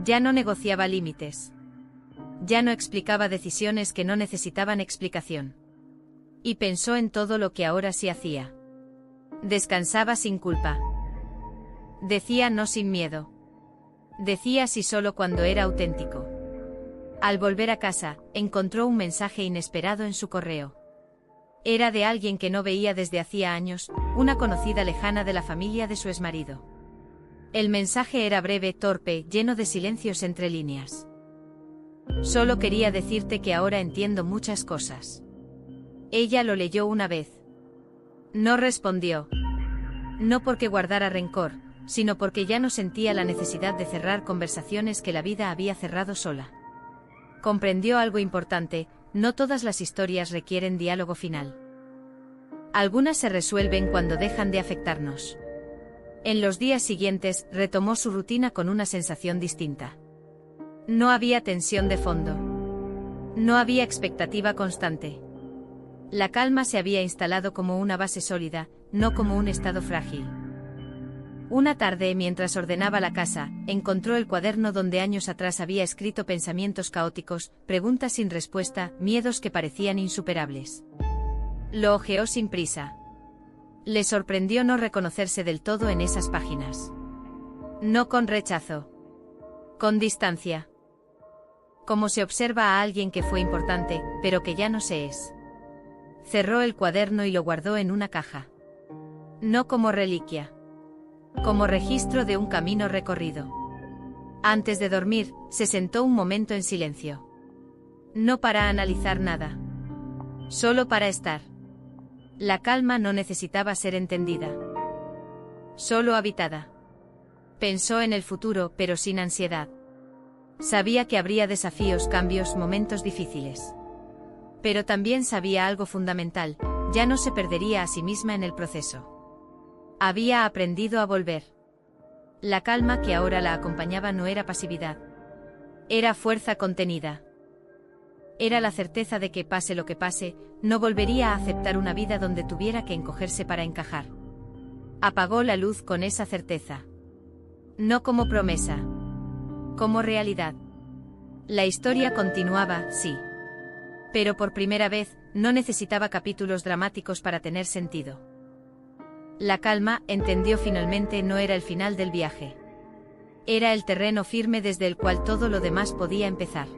Ya no negociaba límites. Ya no explicaba decisiones que no necesitaban explicación. Y pensó en todo lo que ahora sí hacía. Descansaba sin culpa. Decía no sin miedo. Decía sí solo cuando era auténtico. Al volver a casa, encontró un mensaje inesperado en su correo. Era de alguien que no veía desde hacía años, una conocida lejana de la familia de su exmarido. El mensaje era breve, torpe, lleno de silencios entre líneas. Solo quería decirte que ahora entiendo muchas cosas. Ella lo leyó una vez. No respondió. No porque guardara rencor, sino porque ya no sentía la necesidad de cerrar conversaciones que la vida había cerrado sola. Comprendió algo importante: no todas las historias requieren diálogo final. Algunas se resuelven cuando dejan de afectarnos. En los días siguientes, retomó su rutina con una sensación distinta. No había tensión de fondo. No había expectativa constante. La calma se había instalado como una base sólida, no como un estado frágil. Una tarde, mientras ordenaba la casa, encontró el cuaderno donde años atrás había escrito pensamientos caóticos, preguntas sin respuesta, miedos que parecían insuperables. Lo hojeó sin prisa. Le sorprendió no reconocerse del todo en esas páginas. No con rechazo. Con distancia. Como se observa a alguien que fue importante, pero que ya no se es. Cerró el cuaderno y lo guardó en una caja. No como reliquia. Como registro de un camino recorrido. Antes de dormir, se sentó un momento en silencio. No para analizar nada. Solo para estar. La calma no necesitaba ser entendida. Solo habitada. Pensó en el futuro, pero sin ansiedad. Sabía que habría desafíos, cambios, momentos difíciles. Pero también sabía algo fundamental: ya no se perdería a sí misma en el proceso. Había aprendido a volver. La calma que ahora la acompañaba no era pasividad. Era fuerza contenida. Era la certeza de que, pase lo que pase, no volvería a aceptar una vida donde tuviera que encogerse para encajar. Apagó la luz con esa certeza. No como promesa. Como realidad. La historia continuaba, sí. Pero por primera vez, no necesitaba capítulos dramáticos para tener sentido. La calma, entendió finalmente, no era el final del viaje. Era el terreno firme desde el cual todo lo demás podía empezar.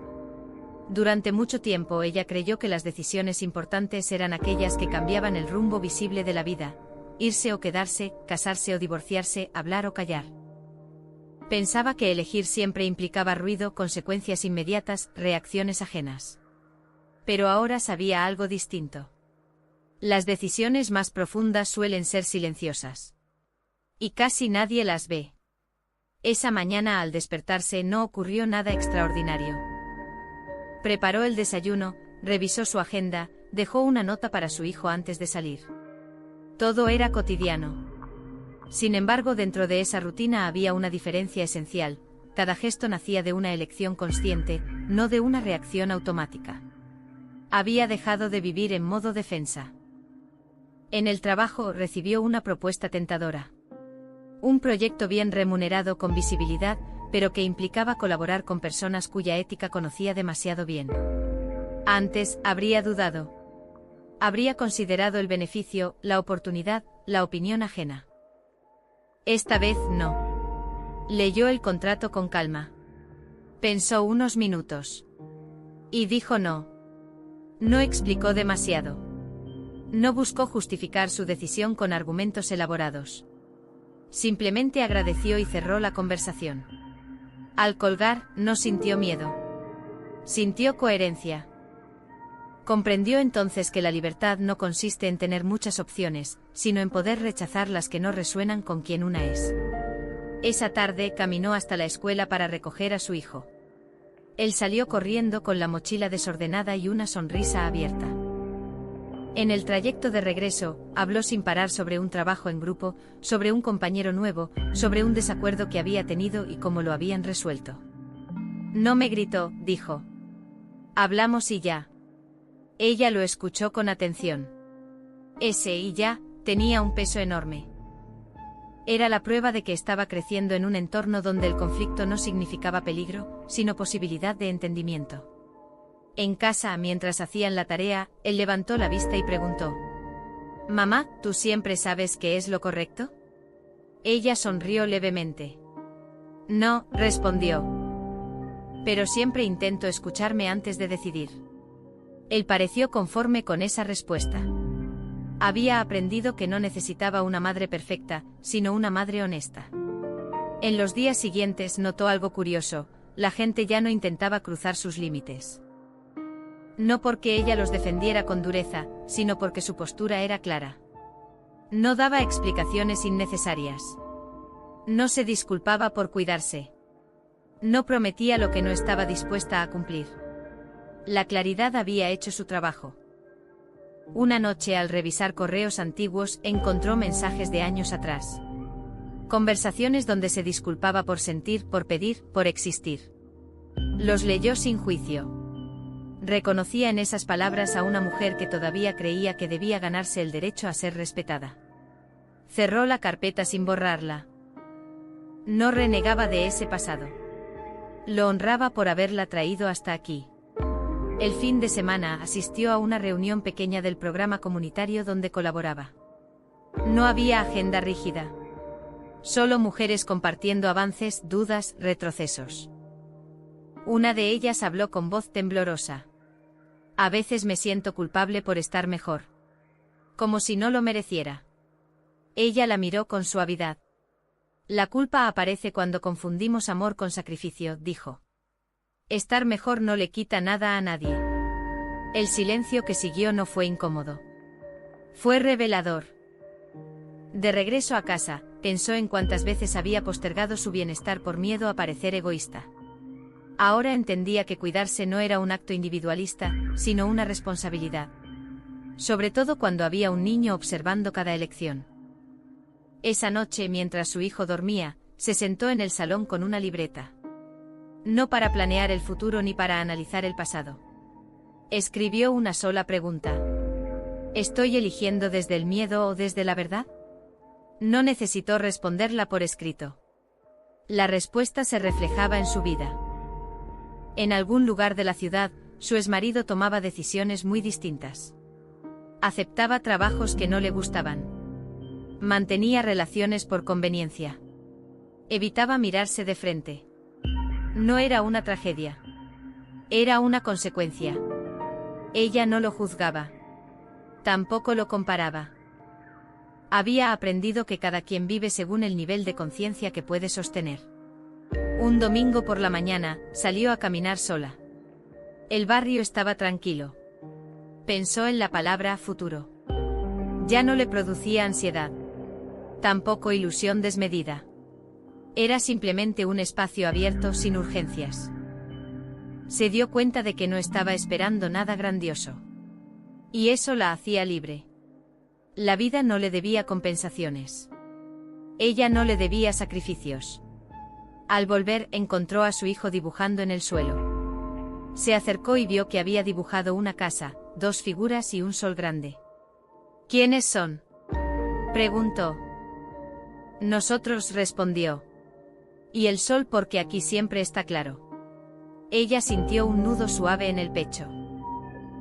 Durante mucho tiempo ella creyó que las decisiones importantes eran aquellas que cambiaban el rumbo visible de la vida: irse o quedarse, casarse o divorciarse, hablar o callar. Pensaba que elegir siempre implicaba ruido, consecuencias inmediatas, reacciones ajenas. Pero ahora sabía algo distinto. Las decisiones más profundas suelen ser silenciosas. Y casi nadie las ve. Esa mañana al despertarse no ocurrió nada extraordinario. Preparó el desayuno, revisó su agenda, dejó una nota para su hijo antes de salir. Todo era cotidiano. Sin embargo, dentro de esa rutina había una diferencia esencial: cada gesto nacía de una elección consciente, no de una reacción automática. Había dejado de vivir en modo defensa. En el trabajo recibió una propuesta tentadora. Un proyecto bien remunerado con visibilidad, pero que implicaba colaborar con personas cuya ética conocía demasiado bien. Antes, habría dudado. Habría considerado el beneficio, la oportunidad, la opinión ajena. Esta vez no. Leyó el contrato con calma. Pensó unos minutos. Y dijo no. No explicó demasiado. No buscó justificar su decisión con argumentos elaborados. Simplemente agradeció y cerró la conversación. Al colgar, no sintió miedo. Sintió coherencia. Comprendió entonces que la libertad no consiste en tener muchas opciones, sino en poder rechazar las que no resuenan con quien una es. Esa tarde caminó hasta la escuela para recoger a su hijo. Él salió corriendo con la mochila desordenada y una sonrisa abierta. En el trayecto de regreso, habló sin parar sobre un trabajo en grupo, sobre un compañero nuevo, sobre un desacuerdo que había tenido y cómo lo habían resuelto. No me gritó, dijo. Hablamos y ya. Ella lo escuchó con atención. Ese y ya tenía un peso enorme. Era la prueba de que estaba creciendo en un entorno donde el conflicto no significaba peligro, sino posibilidad de entendimiento. En casa, mientras hacían la tarea, él levantó la vista y preguntó: «Mamá, ¿tú siempre sabes qué es lo correcto?» Ella sonrió levemente. «No», respondió. «Pero siempre intento escucharme antes de decidir». Él pareció conforme con esa respuesta. Había aprendido que no necesitaba una madre perfecta, sino una madre honesta. En los días siguientes notó algo curioso: la gente ya no intentaba cruzar sus límites. No porque ella los defendiera con dureza, sino porque su postura era clara. No daba explicaciones innecesarias. No se disculpaba por cuidarse. No prometía lo que no estaba dispuesta a cumplir. La claridad había hecho su trabajo. Una noche, al revisar correos antiguos, encontró mensajes de años atrás. Conversaciones donde se disculpaba por sentir, por pedir, por existir. Los leyó sin juicio. Reconocía en esas palabras a una mujer que todavía creía que debía ganarse el derecho a ser respetada. Cerró la carpeta sin borrarla. No renegaba de ese pasado. Lo honraba por haberla traído hasta aquí. El fin de semana asistió a una reunión pequeña del programa comunitario donde colaboraba. No había agenda rígida. Solo mujeres compartiendo avances, dudas, retrocesos. Una de ellas habló con voz temblorosa. A veces me siento culpable por estar mejor. Como si no lo mereciera. Ella la miró con suavidad. La culpa aparece cuando confundimos amor con sacrificio, dijo. Estar mejor no le quita nada a nadie. El silencio que siguió no fue incómodo. Fue revelador. De regreso a casa, pensó en cuántas veces había postergado su bienestar por miedo a parecer egoísta. Ahora entendía que cuidarse no era un acto individualista, sino una responsabilidad. Sobre todo cuando había un niño observando cada elección. Esa noche, mientras su hijo dormía, se sentó en el salón con una libreta. No para planear el futuro ni para analizar el pasado. Escribió una sola pregunta. ¿Estoy eligiendo desde el miedo o desde la verdad? No necesitó responderla por escrito. La respuesta se reflejaba en su vida. En algún lugar de la ciudad, su exmarido tomaba decisiones muy distintas. Aceptaba trabajos que no le gustaban. Mantenía relaciones por conveniencia. Evitaba mirarse de frente. No era una tragedia. Era una consecuencia. Ella no lo juzgaba. Tampoco lo comparaba. Había aprendido que cada quien vive según el nivel de conciencia que puede sostener. Un domingo por la mañana, salió a caminar sola. El barrio estaba tranquilo. Pensó en la palabra futuro. Ya no le producía ansiedad. Tampoco ilusión desmedida. Era simplemente un espacio abierto sin urgencias. Se dio cuenta de que no estaba esperando nada grandioso. Y eso la hacía libre. La vida no le debía compensaciones. Ella no le debía sacrificios. Al volver, encontró a su hijo dibujando en el suelo. Se acercó y vio que había dibujado una casa, dos figuras y un sol grande. ¿Quiénes son?, preguntó. Nosotros, respondió. Y el sol porque aquí siempre está claro. Ella sintió un nudo suave en el pecho.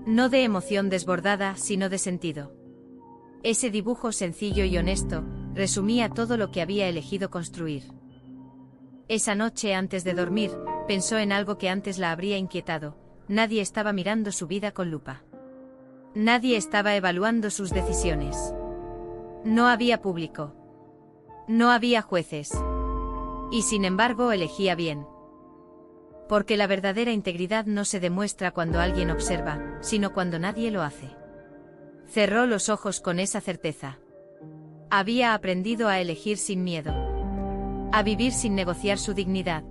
No de emoción desbordada, sino de sentido. Ese dibujo sencillo y honesto, resumía todo lo que había elegido construir. Esa noche, antes de dormir, pensó en algo que antes la habría inquietado. Nadie estaba mirando su vida con lupa. Nadie estaba evaluando sus decisiones. No había público. No había jueces. Y sin embargo elegía bien. Porque la verdadera integridad no se demuestra cuando alguien observa, sino cuando nadie lo hace. Cerró los ojos con esa certeza. Había aprendido a elegir sin miedo. A vivir sin negociar su dignidad.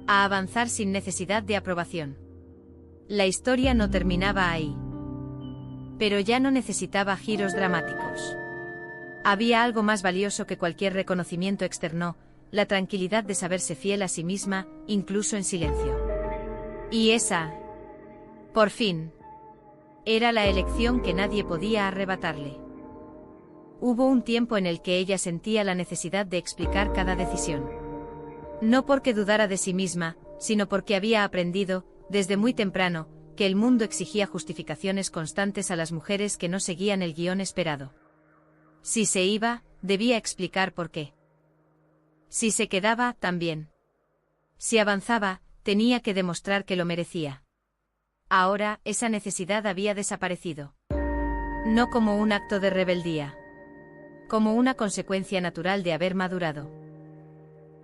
A avanzar sin necesidad de aprobación. La historia no terminaba ahí. Pero ya no necesitaba giros dramáticos. Había algo más valioso que cualquier reconocimiento externo, la tranquilidad de saberse fiel a sí misma, incluso en silencio. Y esa, por fin, era la elección que nadie podía arrebatarle. Hubo un tiempo en el que ella sentía la necesidad de explicar cada decisión. No porque dudara de sí misma, sino porque había aprendido, desde muy temprano, que el mundo exigía justificaciones constantes a las mujeres que no seguían el guión esperado. Si se iba, debía explicar por qué. Si se quedaba, también. Si avanzaba, tenía que demostrar que lo merecía. Ahora, esa necesidad había desaparecido. No como un acto de rebeldía. Como una consecuencia natural de haber madurado.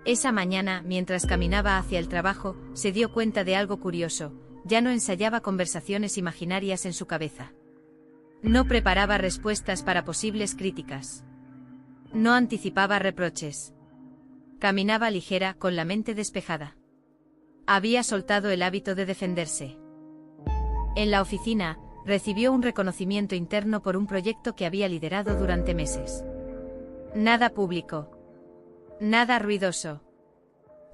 Esa mañana, mientras caminaba hacia el trabajo, se dio cuenta de algo curioso: ya no ensayaba conversaciones imaginarias en su cabeza. No preparaba respuestas para posibles críticas. No anticipaba reproches. Caminaba ligera, con la mente despejada. Había soltado el hábito de defenderse. En la oficina, recibió un reconocimiento interno por un proyecto que había liderado durante meses. Nada público. Nada ruidoso.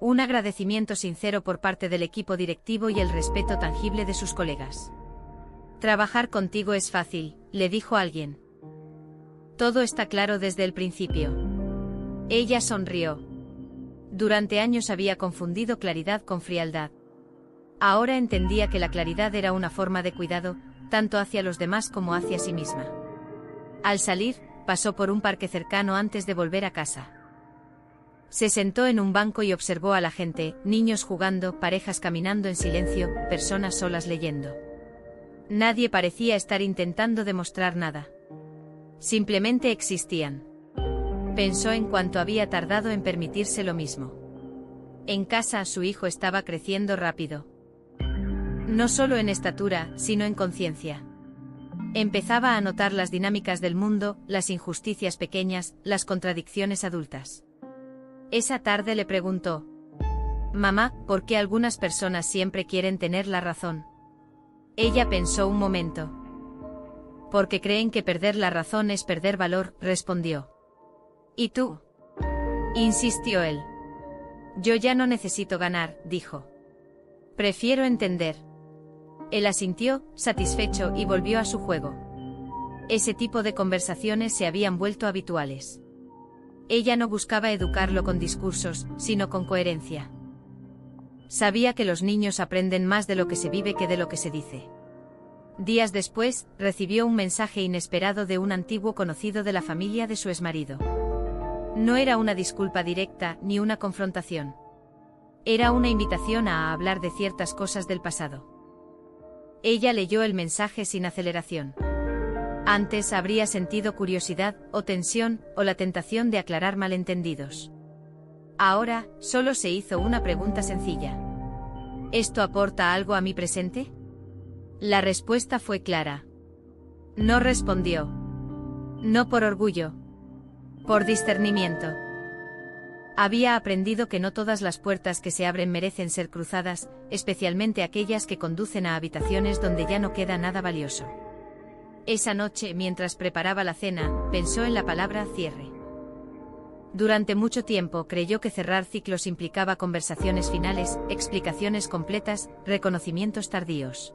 Un agradecimiento sincero por parte del equipo directivo y el respeto tangible de sus colegas. Trabajar contigo es fácil, le dijo alguien. Todo está claro desde el principio. Ella sonrió. Durante años había confundido claridad con frialdad. Ahora entendía que la claridad era una forma de cuidado, tanto hacia los demás como hacia sí misma. Al salir, pasó por un parque cercano antes de volver a casa. Se sentó en un banco y observó a la gente: niños jugando, parejas caminando en silencio, personas solas leyendo. Nadie parecía estar intentando demostrar nada. Simplemente existían. Pensó en cuánto había tardado en permitirse lo mismo. En casa, su hijo estaba creciendo rápido. No solo en estatura, sino en conciencia. Empezaba a notar las dinámicas del mundo, las injusticias pequeñas, las contradicciones adultas. Esa tarde le preguntó: «Mamá, ¿por qué algunas personas siempre quieren tener la razón?» Ella pensó un momento. «Porque creen que perder la razón es perder valor», respondió. «¿Y tú?», insistió él. «Yo ya no necesito ganar», dijo. «Prefiero entender». Él asintió, satisfecho, y volvió a su juego. Ese tipo de conversaciones se habían vuelto habituales. Ella no buscaba educarlo con discursos, sino con coherencia. Sabía que los niños aprenden más de lo que se vive que de lo que se dice. Días después, recibió un mensaje inesperado de un antiguo conocido de la familia de su exmarido. No era una disculpa directa, ni una confrontación. Era una invitación a hablar de ciertas cosas del pasado. Ella leyó el mensaje sin aceleración. Antes habría sentido curiosidad, o tensión, o la tentación de aclarar malentendidos. Ahora, solo se hizo una pregunta sencilla. ¿Esto aporta algo a mi presente? La respuesta fue clara. No respondió. No por orgullo. Por discernimiento. Había aprendido que no todas las puertas que se abren merecen ser cruzadas, especialmente aquellas que conducen a habitaciones donde ya no queda nada valioso. Esa noche, mientras preparaba la cena, pensó en la palabra cierre. Durante mucho tiempo creyó que cerrar ciclos implicaba conversaciones finales, explicaciones completas, reconocimientos tardíos.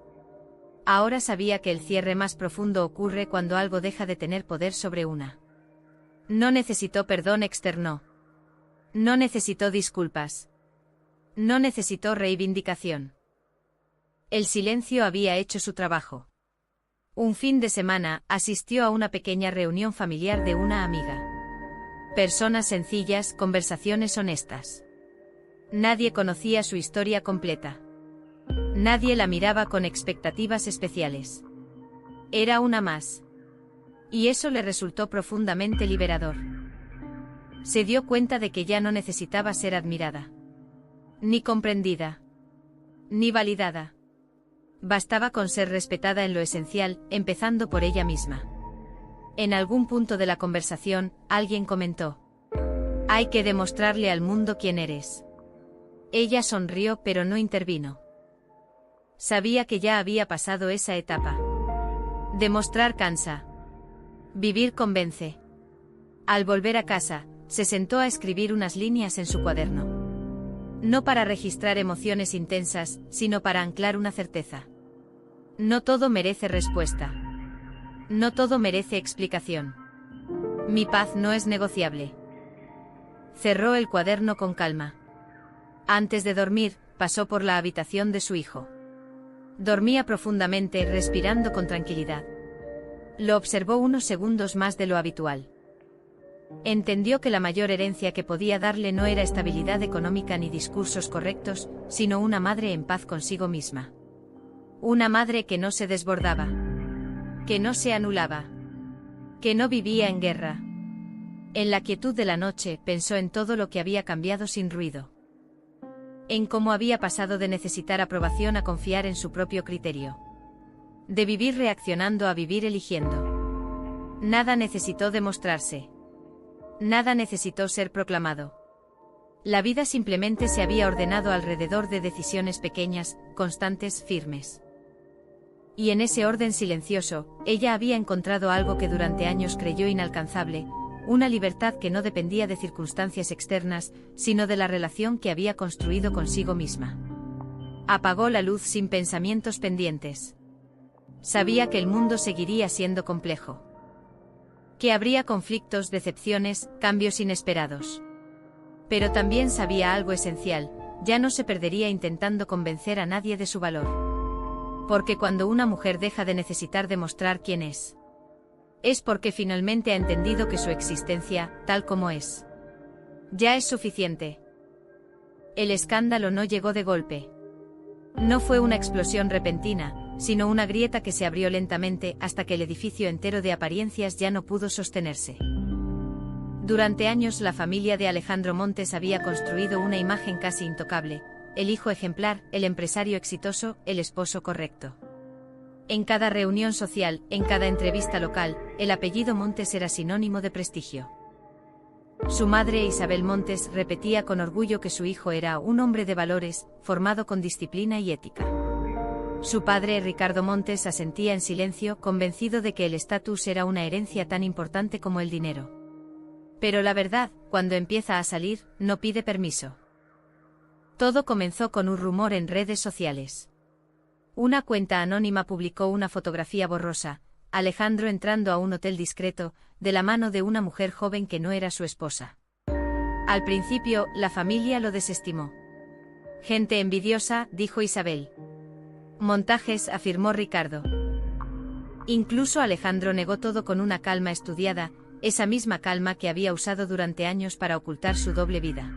Ahora sabía que el cierre más profundo ocurre cuando algo deja de tener poder sobre una. No necesitó perdón externo. No necesitó disculpas. No necesitó reivindicación. El silencio había hecho su trabajo. Un fin de semana, asistió a una pequeña reunión familiar de una amiga. Personas sencillas, conversaciones honestas. Nadie conocía su historia completa. Nadie la miraba con expectativas especiales. Era una más. Y eso le resultó profundamente liberador. Se dio cuenta de que ya no necesitaba ser admirada. Ni comprendida. Ni validada. Bastaba con ser respetada en lo esencial, empezando por ella misma. En algún punto de la conversación, alguien comentó: «Hay que demostrarle al mundo quién eres». Ella sonrió pero no intervino. Sabía que ya había pasado esa etapa. Demostrar cansa. Vivir convence. Al volver a casa, se sentó a escribir unas líneas en su cuaderno. No para registrar emociones intensas, sino para anclar una certeza. No todo merece respuesta. No todo merece explicación. Mi paz no es negociable. Cerró el cuaderno con calma. Antes de dormir, pasó por la habitación de su hijo. Dormía profundamente, respirando con tranquilidad. Lo observó unos segundos más de lo habitual. Entendió que la mayor herencia que podía darle no era estabilidad económica ni discursos correctos, sino una madre en paz consigo misma. Una madre que no se desbordaba. Que no se anulaba. Que no vivía en guerra. En la quietud de la noche, pensó en todo lo que había cambiado sin ruido. En cómo había pasado de necesitar aprobación a confiar en su propio criterio. De vivir reaccionando a vivir eligiendo. Nada necesitó demostrarse. Nada necesitó ser proclamado. La vida simplemente se había ordenado alrededor de decisiones pequeñas, constantes, firmes. Y en ese orden silencioso, ella había encontrado algo que durante años creyó inalcanzable, una libertad que no dependía de circunstancias externas, sino de la relación que había construido consigo misma. Apagó la luz sin pensamientos pendientes. Sabía que el mundo seguiría siendo complejo. Que habría conflictos, decepciones, cambios inesperados. Pero también sabía algo esencial, ya no se perdería intentando convencer a nadie de su valor. Porque cuando una mujer deja de necesitar demostrar quién es porque finalmente ha entendido que su existencia, tal como es, ya es suficiente. El escándalo no llegó de golpe. No fue una explosión repentina, sino una grieta que se abrió lentamente hasta que el edificio entero de apariencias ya no pudo sostenerse. Durante años la familia de Alejandro Montes había construido una imagen casi intocable, el hijo ejemplar, el empresario exitoso, el esposo correcto. En cada reunión social, en cada entrevista local, el apellido Montes era sinónimo de prestigio. Su madre Isabel Montes repetía con orgullo que su hijo era un hombre de valores, formado con disciplina y ética. Su padre Ricardo Montes asentía en silencio, convencido de que el estatus era una herencia tan importante como el dinero. Pero la verdad, cuando empieza a salir, no pide permiso. Todo comenzó con un rumor en redes sociales. Una cuenta anónima publicó una fotografía borrosa, Alejandro entrando a un hotel discreto, de la mano de una mujer joven que no era su esposa. Al principio, la familia lo desestimó. Gente envidiosa, dijo Isabel. Montajes, afirmó Ricardo. Incluso Alejandro negó todo con una calma estudiada, esa misma calma que había usado durante años para ocultar su doble vida.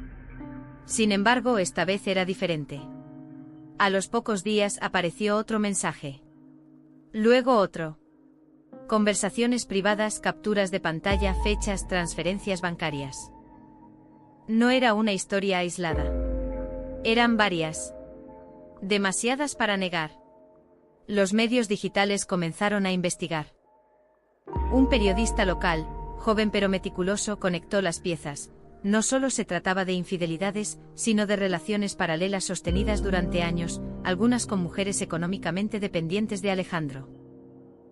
Sin embargo, esta vez era diferente. A los pocos días apareció otro mensaje. Luego otro. Conversaciones privadas, capturas de pantalla, fechas, transferencias bancarias. No era una historia aislada. Eran varias. Demasiadas para negar. Los medios digitales comenzaron a investigar. Un periodista local, joven pero meticuloso, conectó las piezas. No solo se trataba de infidelidades, sino de relaciones paralelas sostenidas durante años, algunas con mujeres económicamente dependientes de Alejandro.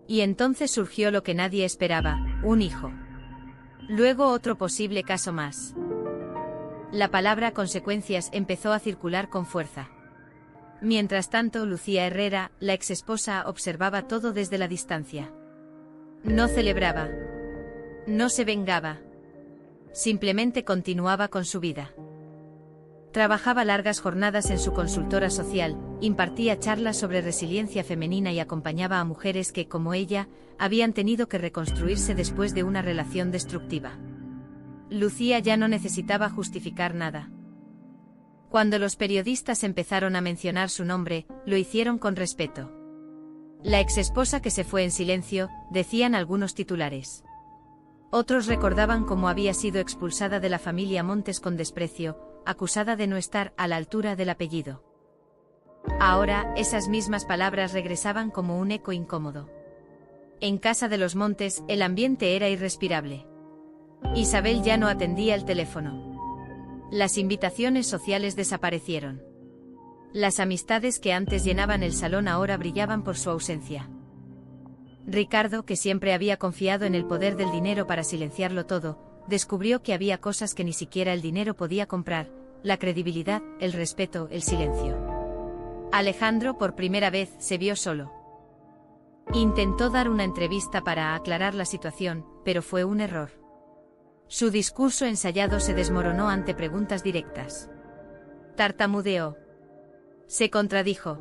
Y entonces surgió lo que nadie esperaba, un hijo. Luego otro posible caso más. La palabra consecuencias empezó a circular con fuerza. Mientras tanto, Lucía Herrera, la exesposa, observaba todo desde la distancia. No celebraba. No se vengaba. Simplemente continuaba con su vida. Trabajaba largas jornadas en su consultora social, impartía charlas sobre resiliencia femenina y acompañaba a mujeres que, como ella, habían tenido que reconstruirse después de una relación destructiva. Lucía ya no necesitaba justificar nada. Cuando los periodistas empezaron a mencionar su nombre, lo hicieron con respeto. La exesposa que se fue en silencio, decían algunos titulares. Otros recordaban cómo había sido expulsada de la familia Montes con desprecio, acusada de no estar a la altura del apellido. Ahora, esas mismas palabras regresaban como un eco incómodo. En casa de los Montes, el ambiente era irrespirable. Isabel ya no atendía el teléfono. Las invitaciones sociales desaparecieron. Las amistades que antes llenaban el salón ahora brillaban por su ausencia. Ricardo, que siempre había confiado en el poder del dinero para silenciarlo todo, descubrió que había cosas que ni siquiera el dinero podía comprar: la credibilidad, el respeto, el silencio. Alejandro por primera vez se vio solo. Intentó dar una entrevista para aclarar la situación, pero fue un error. Su discurso ensayado se desmoronó ante preguntas directas. Tartamudeó. Se contradijo.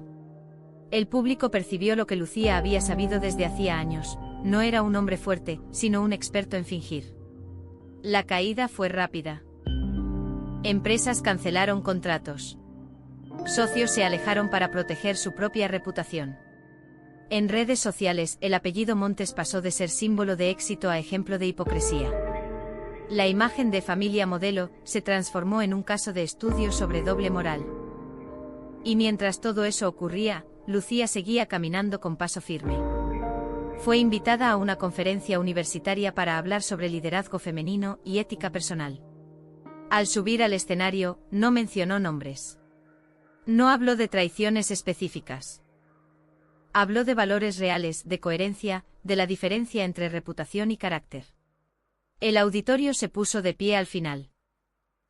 El público percibió lo que Lucía había sabido desde hacía años: no era un hombre fuerte, sino un experto en fingir. La caída fue rápida. Empresas cancelaron contratos. Socios se alejaron para proteger su propia reputación. En redes sociales, el apellido Montes pasó de ser símbolo de éxito a ejemplo de hipocresía. La imagen de familia modelo se transformó en un caso de estudio sobre doble moral. Y mientras todo eso ocurría, Lucía seguía caminando con paso firme. Fue invitada a una conferencia universitaria para hablar sobre liderazgo femenino y ética personal. Al subir al escenario, no mencionó nombres. No habló de traiciones específicas. Habló de valores reales, de coherencia, de la diferencia entre reputación y carácter. El auditorio se puso de pie al final.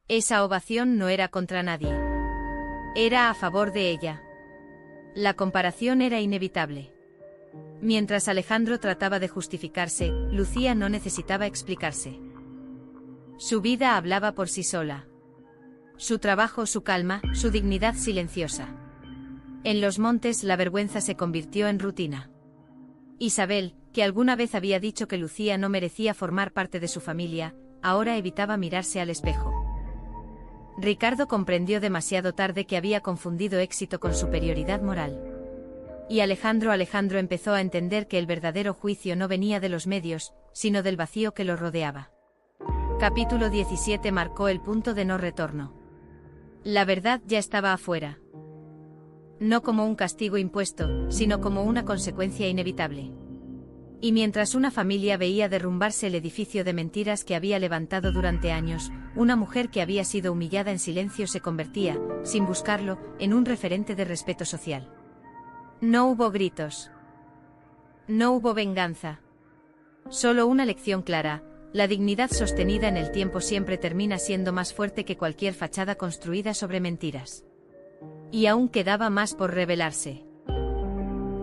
Esa ovación no era contra nadie. Era a favor de ella. La comparación era inevitable. Mientras Alejandro trataba de justificarse, Lucía no necesitaba explicarse. Su vida hablaba por sí sola. Su trabajo, su calma, su dignidad silenciosa. En los montes la vergüenza se convirtió en rutina. Isabel, que alguna vez había dicho que Lucía no merecía formar parte de su familia, ahora evitaba mirarse al espejo. Ricardo comprendió demasiado tarde que había confundido éxito con superioridad moral. Y Alejandro empezó a entender que el verdadero juicio no venía de los medios, sino del vacío que lo rodeaba. Capítulo 17 marcó el punto de no retorno. La verdad ya estaba afuera. No como un castigo impuesto, sino como una consecuencia inevitable. Y mientras una familia veía derrumbarse el edificio de mentiras que había levantado durante años, una mujer que había sido humillada en silencio se convertía, sin buscarlo, en un referente de respeto social. No hubo gritos. No hubo venganza. Solo una lección clara: la dignidad sostenida en el tiempo siempre termina siendo más fuerte que cualquier fachada construida sobre mentiras. Y aún quedaba más por revelarse.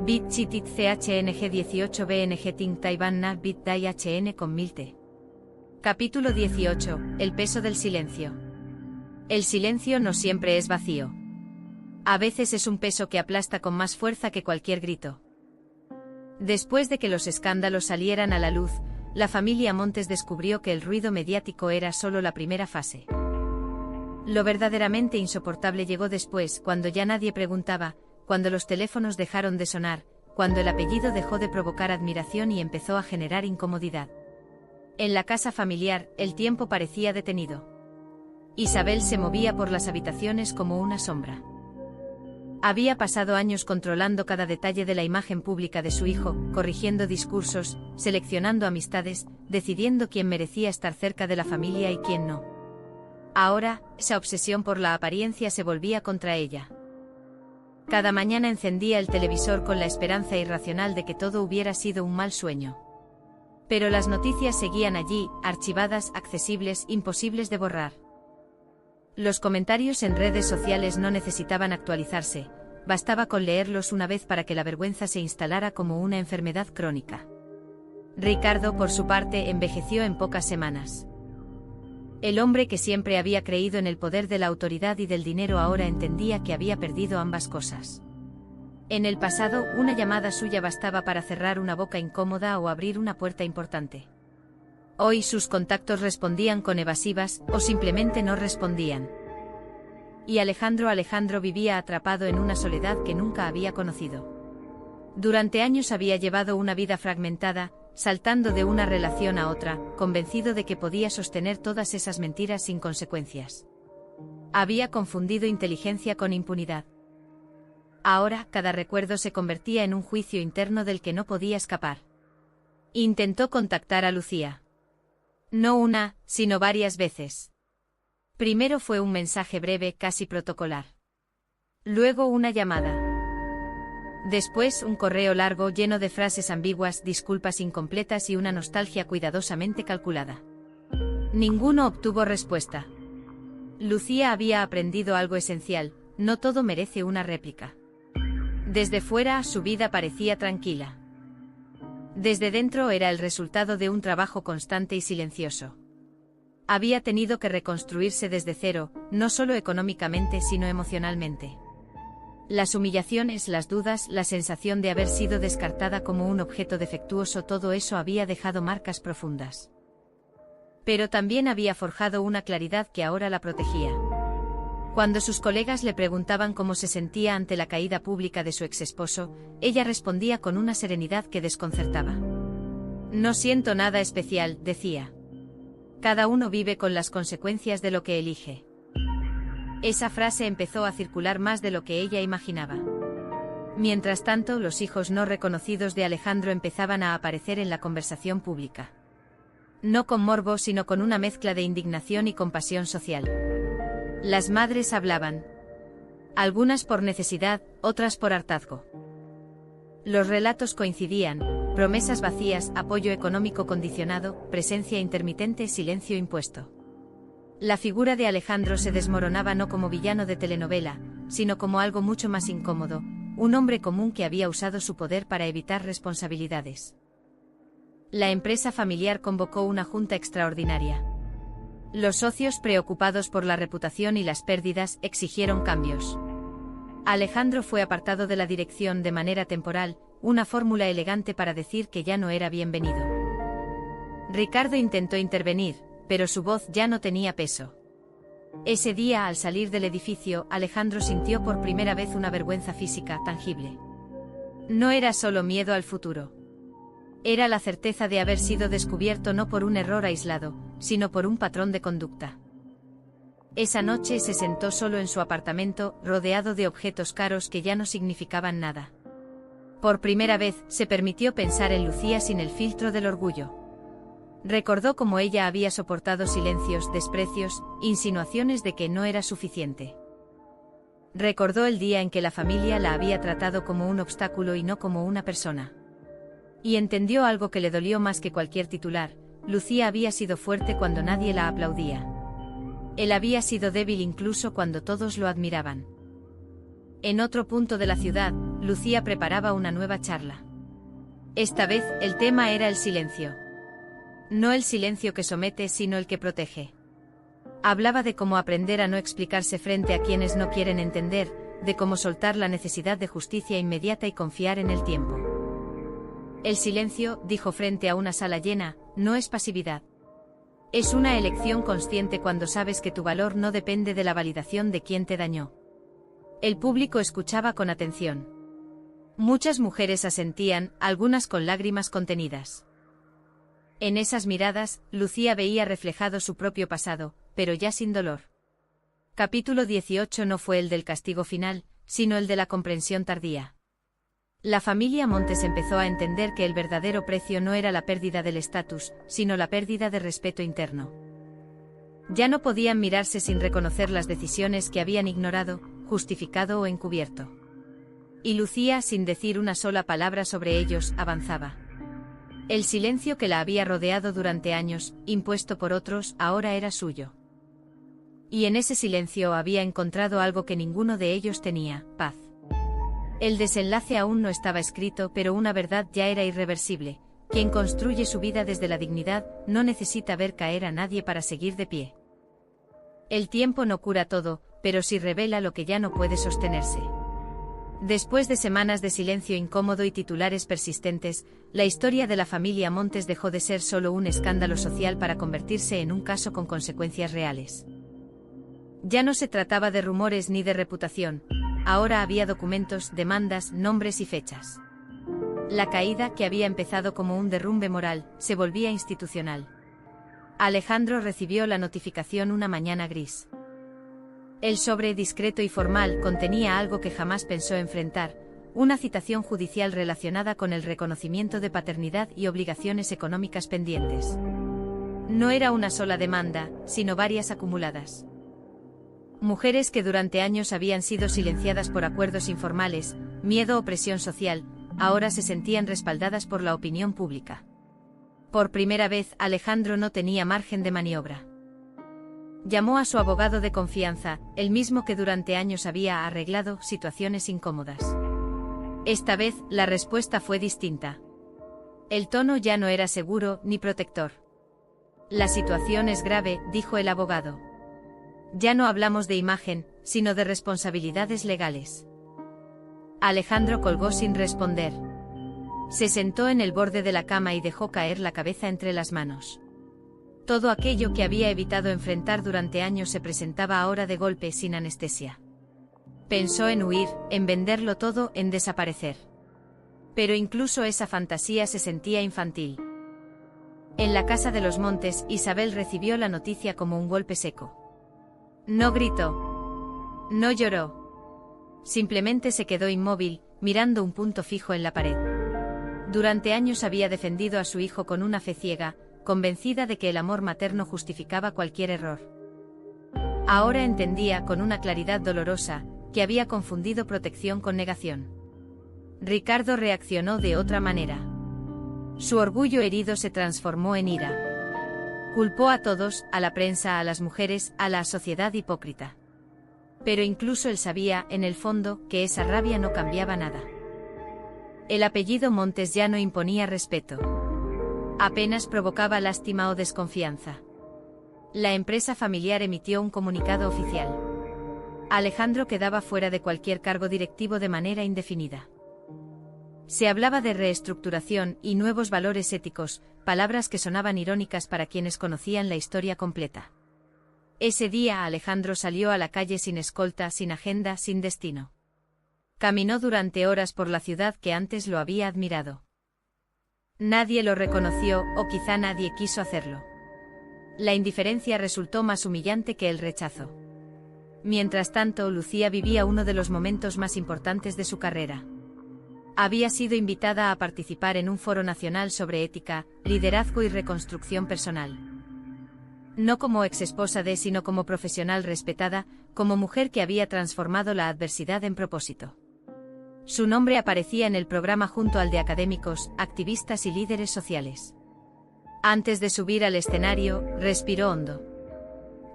Bit Chitit CHNG 18 BNG Ting Taiwan Na Bit Dai HN con Milte. Capítulo 18. El peso del silencio. El silencio no siempre es vacío. A veces es un peso que aplasta con más fuerza que cualquier grito. Después de que los escándalos salieran a la luz, la familia Montes descubrió que el ruido mediático era solo la primera fase. Lo verdaderamente insoportable llegó después, cuando ya nadie preguntaba, cuando los teléfonos dejaron de sonar, cuando el apellido dejó de provocar admiración y empezó a generar incomodidad. En la casa familiar, el tiempo parecía detenido. Isabel se movía por las habitaciones como una sombra. Había pasado años controlando cada detalle de la imagen pública de su hijo, corrigiendo discursos, seleccionando amistades, decidiendo quién merecía estar cerca de la familia y quién no. Ahora, esa obsesión por la apariencia se volvía contra ella. Cada mañana encendía el televisor con la esperanza irracional de que todo hubiera sido un mal sueño. Pero las noticias seguían allí, archivadas, accesibles, imposibles de borrar. Los comentarios en redes sociales no necesitaban actualizarse, bastaba con leerlos una vez para que la vergüenza se instalara como una enfermedad crónica. Ricardo, por su parte, envejeció en pocas semanas. El hombre que siempre había creído en el poder de la autoridad y del dinero ahora entendía que había perdido ambas cosas. En el pasado, una llamada suya bastaba para cerrar una boca incómoda o abrir una puerta importante. Hoy sus contactos respondían con evasivas, o simplemente no respondían. Y Alejandro vivía atrapado en una soledad que nunca había conocido. Durante años había llevado una vida fragmentada, saltando de una relación a otra, convencido de que podía sostener todas esas mentiras sin consecuencias. Había confundido inteligencia con impunidad. Ahora, cada recuerdo se convertía en un juicio interno del que no podía escapar. Intentó contactar a Lucía. No una, sino varias veces. Primero fue un mensaje breve, casi protocolar. Luego una llamada. Después un correo largo lleno de frases ambiguas, disculpas incompletas y una nostalgia cuidadosamente calculada. Ninguno obtuvo respuesta. Lucía había aprendido algo esencial: no todo merece una réplica. Desde fuera, su vida parecía tranquila. Desde dentro era el resultado de un trabajo constante y silencioso. Había tenido que reconstruirse desde cero, no solo económicamente sino emocionalmente. Las humillaciones, las dudas, la sensación de haber sido descartada como un objeto defectuoso, todo eso había dejado marcas profundas. Pero también había forjado una claridad que ahora la protegía. Cuando sus colegas le preguntaban cómo se sentía ante la caída pública de su exesposo, ella respondía con una serenidad que desconcertaba. No siento nada especial, decía. Cada uno vive con las consecuencias de lo que elige. Esa frase empezó a circular más de lo que ella imaginaba. Mientras tanto, los hijos no reconocidos de Alejandro empezaban a aparecer en la conversación pública. No con morbo, sino con una mezcla de indignación y compasión social. Las madres hablaban. Algunas por necesidad, otras por hartazgo. Los relatos coincidían: promesas vacías, apoyo económico condicionado, presencia intermitente, silencio impuesto. La figura de Alejandro se desmoronaba no como villano de telenovela, sino como algo mucho más incómodo, un hombre común que había usado su poder para evitar responsabilidades. La empresa familiar convocó una junta extraordinaria. Los socios, preocupados por la reputación y las pérdidas, exigieron cambios. Alejandro fue apartado de la dirección de manera temporal, una fórmula elegante para decir que ya no era bienvenido. Ricardo intentó intervenir, pero su voz ya no tenía peso. Ese día, al salir del edificio, Alejandro sintió por primera vez una vergüenza física, tangible. No era solo miedo al futuro. Era la certeza de haber sido descubierto no por un error aislado, sino por un patrón de conducta. Esa noche se sentó solo en su apartamento, rodeado de objetos caros que ya no significaban nada. Por primera vez, se permitió pensar en Lucía sin el filtro del orgullo. Recordó cómo ella había soportado silencios, desprecios, insinuaciones de que no era suficiente. Recordó el día en que la familia la había tratado como un obstáculo y no como una persona. Y entendió algo que le dolió más que cualquier titular: Lucía había sido fuerte cuando nadie la aplaudía. Él había sido débil incluso cuando todos lo admiraban. En otro punto de la ciudad, Lucía preparaba una nueva charla. Esta vez, el tema era el silencio. No el silencio que somete, sino el que protege. Hablaba de cómo aprender a no explicarse frente a quienes no quieren entender, de cómo soltar la necesidad de justicia inmediata y confiar en el tiempo. El silencio, dijo frente a una sala llena, no es pasividad. Es una elección consciente cuando sabes que tu valor no depende de la validación de quien te dañó. El público escuchaba con atención. Muchas mujeres asentían, algunas con lágrimas contenidas. En esas miradas, Lucía veía reflejado su propio pasado, pero ya sin dolor. Capítulo 18 no fue el del castigo final, sino el de la comprensión tardía. La familia Montes empezó a entender que el verdadero precio no era la pérdida del estatus, sino la pérdida de respeto interno. Ya no podían mirarse sin reconocer las decisiones que habían ignorado, justificado o encubierto. Y Lucía, sin decir una sola palabra sobre ellos, avanzaba. El silencio que la había rodeado durante años, impuesto por otros, ahora era suyo. Y en ese silencio había encontrado algo que ninguno de ellos tenía: paz. El desenlace aún no estaba escrito, pero una verdad ya era irreversible: quien construye su vida desde la dignidad, no necesita ver caer a nadie para seguir de pie. El tiempo no cura todo, pero sí revela lo que ya no puede sostenerse. Después de semanas de silencio incómodo y titulares persistentes, la historia de la familia Montes dejó de ser solo un escándalo social para convertirse en un caso con consecuencias reales. Ya no se trataba de rumores ni de reputación, ahora había documentos, demandas, nombres y fechas. La caída, que había empezado como un derrumbe moral, se volvía institucional. Alejandro recibió la notificación una mañana gris. El sobre, discreto y formal, contenía algo que jamás pensó enfrentar: una citación judicial relacionada con el reconocimiento de paternidad y obligaciones económicas pendientes. No era una sola demanda, sino varias acumuladas. Mujeres que durante años habían sido silenciadas por acuerdos informales, miedo o presión social, ahora se sentían respaldadas por la opinión pública. Por primera vez, Alejandro no tenía margen de maniobra. Llamó a su abogado de confianza, el mismo que durante años había arreglado situaciones incómodas. Esta vez, la respuesta fue distinta. El tono ya no era seguro ni protector. La situación es grave, dijo el abogado. Ya no hablamos de imagen, sino de responsabilidades legales. Alejandro colgó sin responder. Se sentó en el borde de la cama y dejó caer la cabeza entre las manos. Todo aquello que había evitado enfrentar durante años se presentaba ahora de golpe, sin anestesia. Pensó en huir, en venderlo todo, en desaparecer. Pero incluso esa fantasía se sentía infantil. En la casa de los Montes, Isabel recibió la noticia como un golpe seco. No gritó. No lloró. Simplemente se quedó inmóvil, mirando un punto fijo en la pared. Durante años había defendido a su hijo con una fe ciega, convencida de que el amor materno justificaba cualquier error. Ahora entendía, con una claridad dolorosa, que había confundido protección con negación. Ricardo reaccionó de otra manera. Su orgullo herido se transformó en ira. Culpó a todos, a la prensa, a las mujeres, a la sociedad hipócrita. Pero incluso él sabía, en el fondo, que esa rabia no cambiaba nada. El apellido Montes ya no imponía respeto. Apenas provocaba lástima o desconfianza. La empresa familiar emitió un comunicado oficial. Alejandro quedaba fuera de cualquier cargo directivo de manera indefinida. Se hablaba de reestructuración y nuevos valores éticos, palabras que sonaban irónicas para quienes conocían la historia completa. Ese día Alejandro salió a la calle sin escolta, sin agenda, sin destino. Caminó durante horas por la ciudad que antes lo había admirado. Nadie lo reconoció, o quizá nadie quiso hacerlo. La indiferencia resultó más humillante que el rechazo. Mientras tanto, Lucía vivía uno de los momentos más importantes de su carrera. Había sido invitada a participar en un foro nacional sobre ética, liderazgo y reconstrucción personal. No como exesposa de, sino como profesional respetada, como mujer que había transformado la adversidad en propósito. Su nombre aparecía en el programa junto al de académicos, activistas y líderes sociales. Antes de subir al escenario, respiró hondo.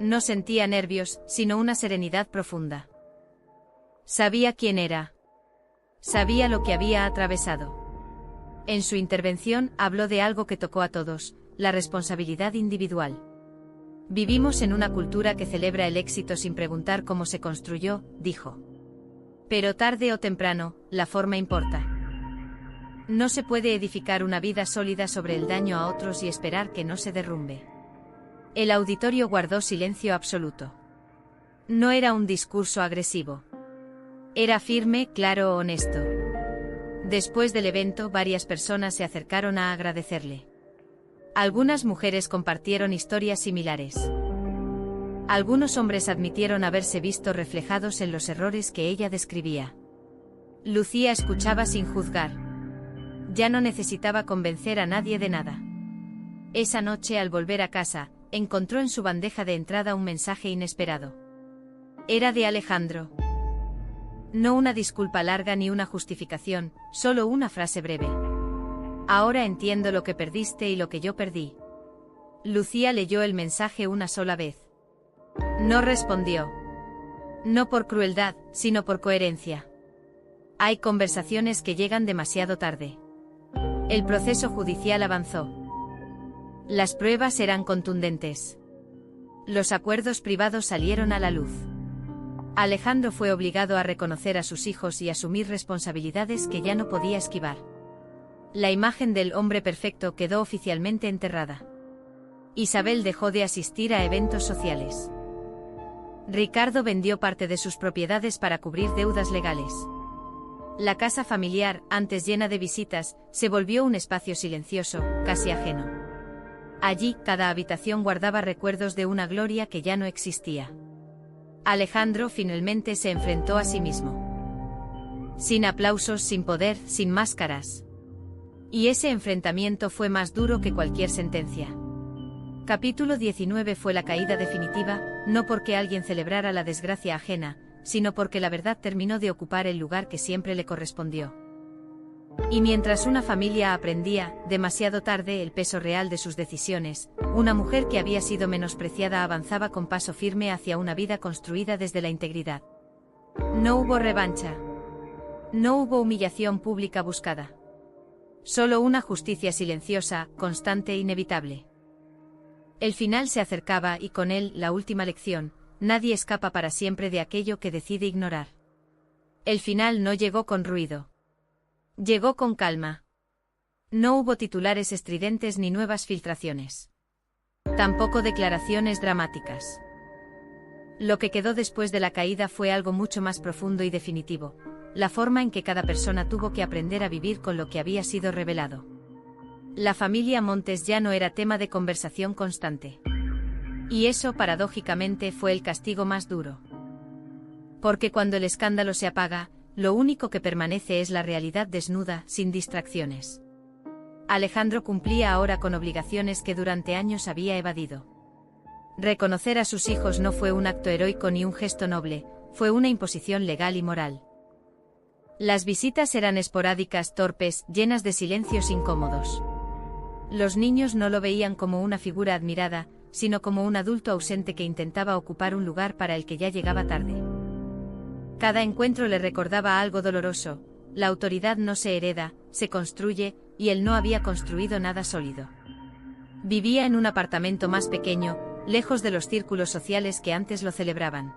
No sentía nervios, sino una serenidad profunda. Sabía quién era. Sabía lo que había atravesado. En su intervención habló de algo que tocó a todos, la responsabilidad individual. Vivimos en una cultura que celebra el éxito sin preguntar cómo se construyó, dijo. Pero tarde o temprano, la forma importa. No se puede edificar una vida sólida sobre el daño a otros y esperar que no se derrumbe. El auditorio guardó silencio absoluto. No era un discurso agresivo. Era firme, claro, honesto. Después del evento, varias personas se acercaron a agradecerle. Algunas mujeres compartieron historias similares. Algunos hombres admitieron haberse visto reflejados en los errores que ella describía. Lucía escuchaba sin juzgar. Ya no necesitaba convencer a nadie de nada. Esa noche, al volver a casa, encontró en su bandeja de entrada un mensaje inesperado. Era de Alejandro. No una disculpa larga ni una justificación, solo una frase breve. Ahora entiendo lo que perdiste y lo que yo perdí. Lucía leyó el mensaje una sola vez. No respondió. No por crueldad, sino por coherencia. Hay conversaciones que llegan demasiado tarde. El proceso judicial avanzó. Las pruebas eran contundentes. Los acuerdos privados salieron a la luz. Alejandro fue obligado a reconocer a sus hijos y asumir responsabilidades que ya no podía esquivar. La imagen del hombre perfecto quedó oficialmente enterrada. Isabel dejó de asistir a eventos sociales. Ricardo vendió parte de sus propiedades para cubrir deudas legales. La casa familiar, antes llena de visitas, se volvió un espacio silencioso, casi ajeno. Allí, cada habitación guardaba recuerdos de una gloria que ya no existía. Alejandro finalmente se enfrentó a sí mismo. Sin aplausos, sin poder, sin máscaras. Y ese enfrentamiento fue más duro que cualquier sentencia. Capítulo 19 fue la caída definitiva, no porque alguien celebrara la desgracia ajena, sino porque la verdad terminó de ocupar el lugar que siempre le correspondió. Y mientras una familia aprendía, demasiado tarde, el peso real de sus decisiones, una mujer que había sido menospreciada avanzaba con paso firme hacia una vida construida desde la integridad. No hubo revancha. No hubo humillación pública buscada. Solo una justicia silenciosa, constante e inevitable. El final se acercaba y con él la última lección: nadie escapa para siempre de aquello que decide ignorar. El final no llegó con ruido. Llegó con calma. No hubo titulares estridentes ni nuevas filtraciones. Tampoco declaraciones dramáticas. Lo que quedó después de la caída fue algo mucho más profundo y definitivo: la forma en que cada persona tuvo que aprender a vivir con lo que había sido revelado. La familia Montes ya no era tema de conversación constante. Y eso, paradójicamente, fue el castigo más duro. Porque cuando el escándalo se apaga, lo único que permanece es la realidad desnuda, sin distracciones. Alejandro cumplía ahora con obligaciones que durante años había evadido. Reconocer a sus hijos no fue un acto heroico ni un gesto noble, fue una imposición legal y moral. Las visitas eran esporádicas, torpes, llenas de silencios incómodos. Los niños no lo veían como una figura admirada, sino como un adulto ausente que intentaba ocupar un lugar para el que ya llegaba tarde. Cada encuentro le recordaba algo doloroso: la autoridad no se hereda, se construye, y él no había construido nada sólido. Vivía en un apartamento más pequeño, lejos de los círculos sociales que antes lo celebraban.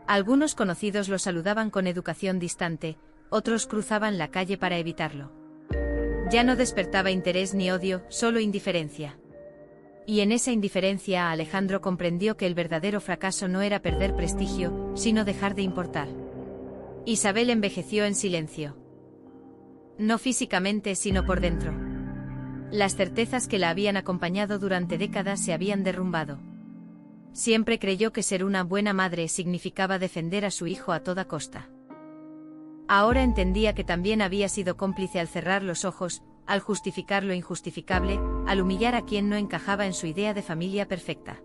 Algunos conocidos lo saludaban con educación distante, otros cruzaban la calle para evitarlo. Ya no despertaba interés ni odio, solo indiferencia. Y en esa indiferencia Alejandro comprendió que el verdadero fracaso no era perder prestigio, sino dejar de importar. Isabel envejeció en silencio. No físicamente, sino por dentro. Las certezas que la habían acompañado durante décadas se habían derrumbado. Siempre creyó que ser una buena madre significaba defender a su hijo a toda costa. Ahora entendía que también había sido cómplice al cerrar los ojos, al justificar lo injustificable, al humillar a quien no encajaba en su idea de familia perfecta.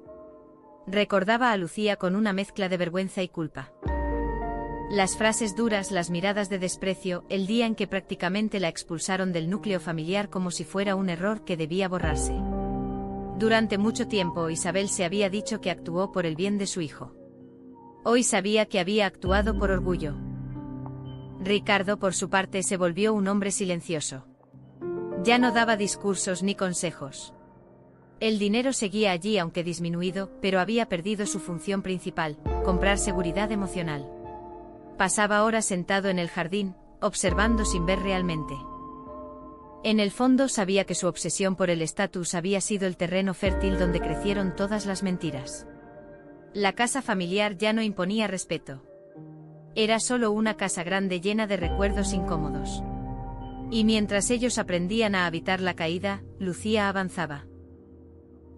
Recordaba a Lucía con una mezcla de vergüenza y culpa. Las frases duras, las miradas de desprecio, el día en que prácticamente la expulsaron del núcleo familiar como si fuera un error que debía borrarse. Durante mucho tiempo Isabel se había dicho que actuó por el bien de su hijo. Hoy sabía que había actuado por orgullo. Ricardo, por su parte, se volvió un hombre silencioso. Ya no daba discursos ni consejos. El dinero seguía allí aunque disminuido, pero había perdido su función principal: comprar seguridad emocional. Pasaba horas sentado en el jardín, observando sin ver realmente. En el fondo sabía que su obsesión por el estatus había sido el terreno fértil donde crecieron todas las mentiras. La casa familiar ya no imponía respeto. Era solo una casa grande llena de recuerdos incómodos. Y mientras ellos aprendían a habitar la caída, Lucía avanzaba.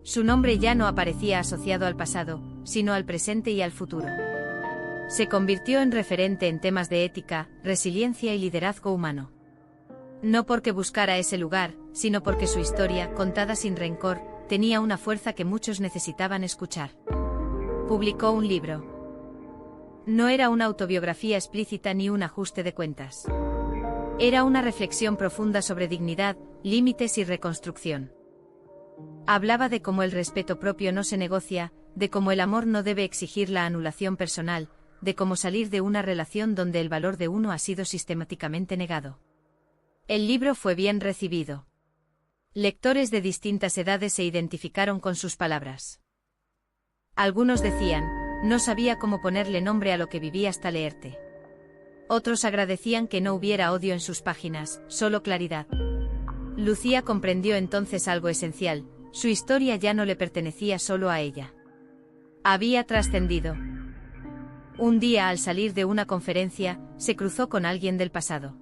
Su nombre ya no aparecía asociado al pasado, sino al presente y al futuro. Se convirtió en referente en temas de ética, resiliencia y liderazgo humano. No porque buscara ese lugar, sino porque su historia, contada sin rencor, tenía una fuerza que muchos necesitaban escuchar. Publicó un libro. No era una autobiografía explícita ni un ajuste de cuentas. Era una reflexión profunda sobre dignidad, límites y reconstrucción. Hablaba de cómo el respeto propio no se negocia, de cómo el amor no debe exigir la anulación personal, de cómo salir de una relación donde el valor de uno ha sido sistemáticamente negado. El libro fue bien recibido. Lectores de distintas edades se identificaron con sus palabras. Algunos decían: no sabía cómo ponerle nombre a lo que viví hasta leerte. Otros agradecían que no hubiera odio en sus páginas, solo claridad. Lucía comprendió entonces algo esencial: su historia ya no le pertenecía solo a ella. Había trascendido. Un día, al salir de una conferencia, se cruzó con alguien del pasado.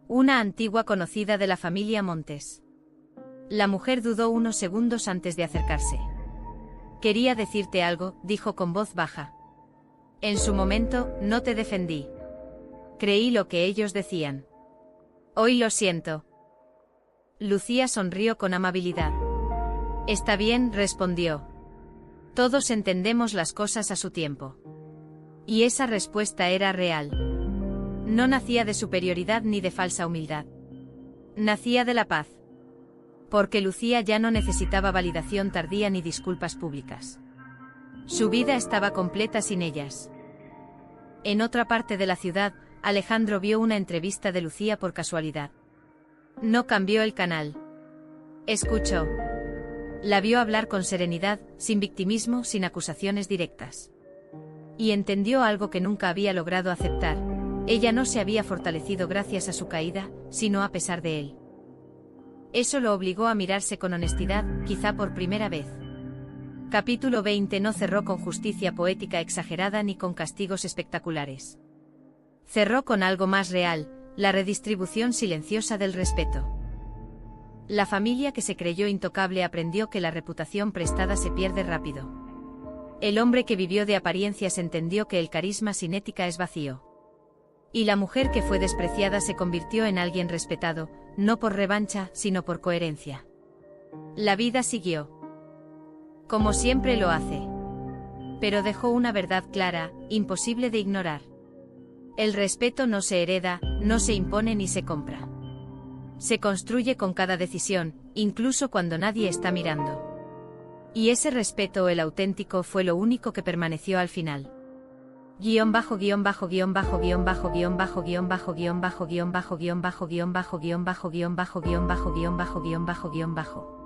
Una antigua conocida de la familia Montes. La mujer dudó unos segundos antes de acercarse. Quería decirte algo, dijo con voz baja. En su momento, no te defendí. Creí lo que ellos decían. Hoy lo siento. Lucía sonrió con amabilidad. Está bien, respondió. Todos entendemos las cosas a su tiempo. Y esa respuesta era real. No nacía de superioridad ni de falsa humildad. Nacía de la paz. Porque Lucía ya no necesitaba validación tardía ni disculpas públicas. Su vida estaba completa sin ellas. En otra parte de la ciudad, Alejandro vio una entrevista de Lucía por casualidad. No cambió el canal. Escuchó. La vio hablar con serenidad, sin victimismo, sin acusaciones directas. Y entendió algo que nunca había logrado aceptar: ella no se había fortalecido gracias a su caída, sino a pesar de él. Eso lo obligó a mirarse con honestidad, quizá por primera vez. Capítulo 20. No cerró con justicia poética exagerada ni con castigos espectaculares. Cerró con algo más real: la redistribución silenciosa del respeto. La familia que se creyó intocable aprendió que la reputación prestada se pierde rápido. El hombre que vivió de apariencias entendió que el carisma sin ética es vacío. Y la mujer que fue despreciada se convirtió en alguien respetado, no por revancha, sino por coherencia. La vida siguió. Como siempre lo hace. Pero dejó una verdad clara, imposible de ignorar. El respeto no se hereda, no se impone ni se compra. Se construye con cada decisión, incluso cuando nadie está mirando. Y ese respeto, el auténtico, fue lo único que permaneció al final. Guión bajo guión bajo guión bajo guión bajo guión bajo guión bajo guión bajo guión bajo guión bajo guión bajo guión bajo guión bajo guión bajo guión bajo guión bajo guión bajo.